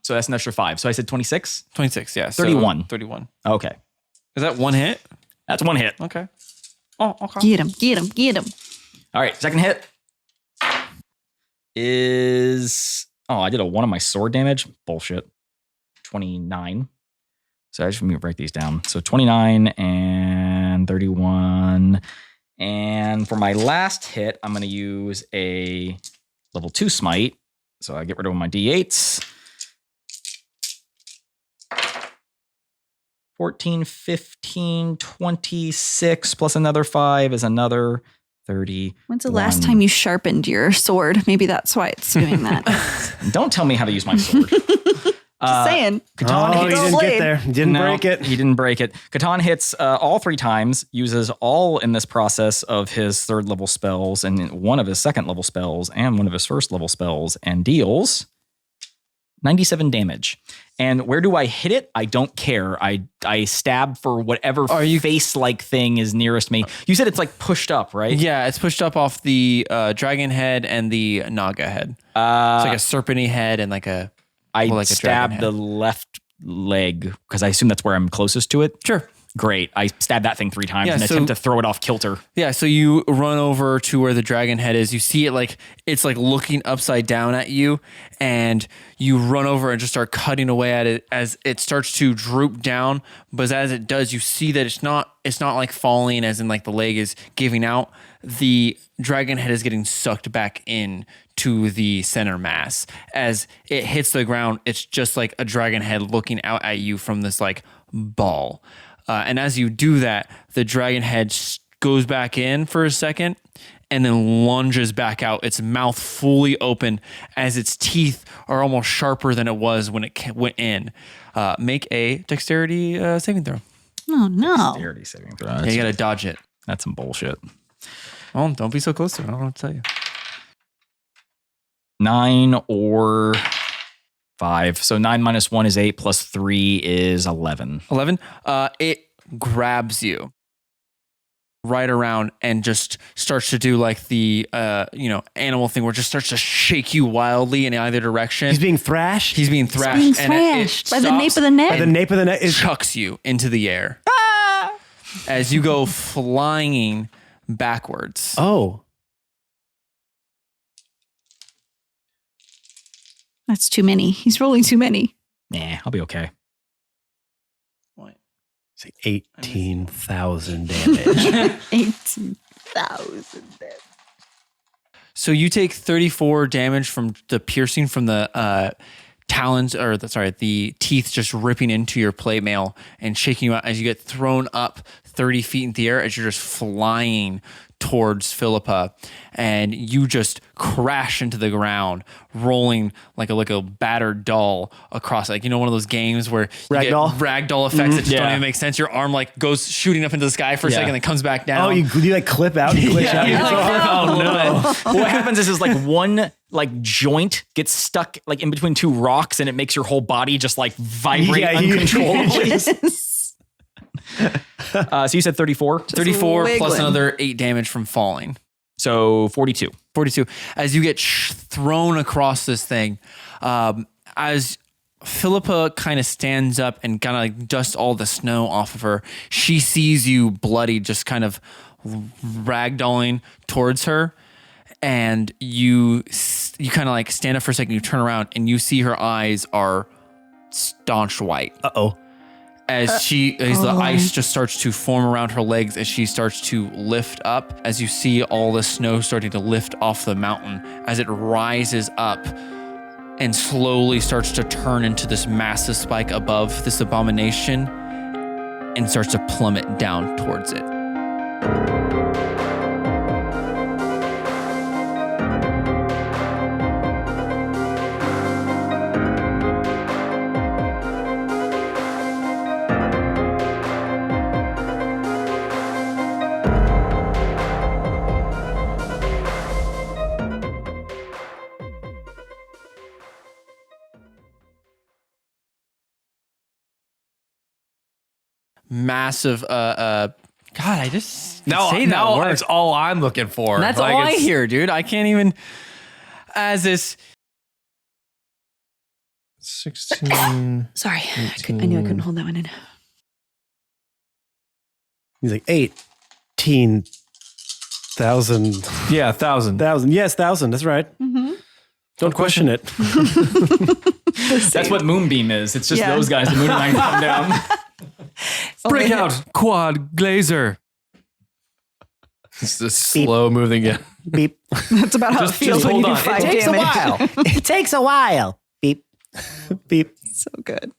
So that's an extra 5. So I said 26. 26, yeah. 31. 31. Okay. Is that 1 hit? That's 1 hit. Okay. Oh, okay. Get him. All right. Second hit is, I did a 1 on my sword damage. Bullshit. 29. So I just need to break these down. So 29 and 31. And for my last hit, I'm going to use a level 2 smite. So I get rid of my D8s. 14, 15, 26 plus another 5 is another 30. When's the last time you sharpened your sword? Maybe that's why it's doing that. Don't tell me how to use my sword. Just saying. Catan Oh, hits. you didn't blade. get there. You didn't No, break it. He didn't break it. Catan hits all 3 times, uses all in this process of his 3rd level spells and one of his 2nd level spells and one of his 1st level spells and deals 97 damage. And where do I hit it? I don't care. I stab for whatever face-like thing is nearest me. You said it's like pushed up, right? Yeah, it's pushed up off the dragon head and the naga head. It's like a serpenty head and like a I a stab dragon the left leg because I assume that's where I'm closest to it. Sure. Great. I stab that thing 3 times Yeah, and so- attempt to throw it off kilter. Yeah, so you run over to where the dragon head is. You see it like it's like looking upside down at you, and you run over and just start cutting away at it as it starts to droop down. But as it does, you see that it's not like falling, as in like the leg is giving out. The dragon head is getting sucked back in to the center mass. As it hits the ground, it's just like a dragon head looking out at you from this like ball. And as you do that, the dragon head goes back in for a second and then lunges back out, its mouth fully open as its teeth are almost sharper than it was when it went in. Make a dexterity saving throw. Oh, no. Dexterity saving throw. Yeah, you got to dodge it. That's some bullshit. Oh, don't be so close to it. I don't know what to tell you. 9 or 5. So 9 minus 1 is 8 plus 3 is 11. 11. It grabs you right around and just starts to do like the animal thing where it just starts to shake you wildly in either direction. He's being thrashed. He's being thrashed. Being and it thrashed by the nape stops of the neck. By the nape of the neck. chucks you into the air as you go flying backwards. Oh. That's too many. He's rolling too many. Nah, I'll be okay. It's like 18,000 damage. 18,000. So you take 34 damage from the piercing from the talons, or the teeth just ripping into your plate mail and shaking you out as you get thrown up 30 feet in the air as you're just flying towards Philippa, and you just crash into the ground, rolling like a battered doll across, like, one of those games where you Ragdoll? get ragdoll effects that just don't Yeah. even make sense. Your arm like goes shooting up into the sky for a Yeah. second, then comes back down. Oh, you like clip out and glitch out. you You're like so flip hard. out. Well, what happens is like one like joint gets stuck like in between 2 rocks and it makes your whole body just like vibrate Yeah, you- uncontrollably. Yes. So you said 34? 34 plus wiggling. another 8 damage from falling. So 42. 42. As you get thrown across this thing, as Philippa kind of stands up and kind of like dusts all the snow off of her, she sees you bloody, just kind of ragdolling towards her. And you kind of like stand up for a second, you turn around and you see her eyes are staunch white. Uh-oh. As the ice just starts to form around her legs, as she starts to lift up, as you see all the snow starting to lift off the mountain, as it rises up and slowly starts to turn into this massive spike above this abomination and starts to plummet down towards it. Massive God, I just say that now word. that's all I'm looking for. That's Like, all I it's- hear, dude. I can't even. As this, 16. Sorry. I knew I couldn't hold that one in. He's like 18,000. Yeah, 1,000. Yes, 1,000. That's right. Mm-hmm. Don't question it. That's what Moonbeam is. It's just Yeah. those guys. The moon line come down. Breakout quad glazer. It's just slow moving again. Beep. That's about how it feels when you hold do on. 5 damage. It takes a while. Beep. Beep. So good.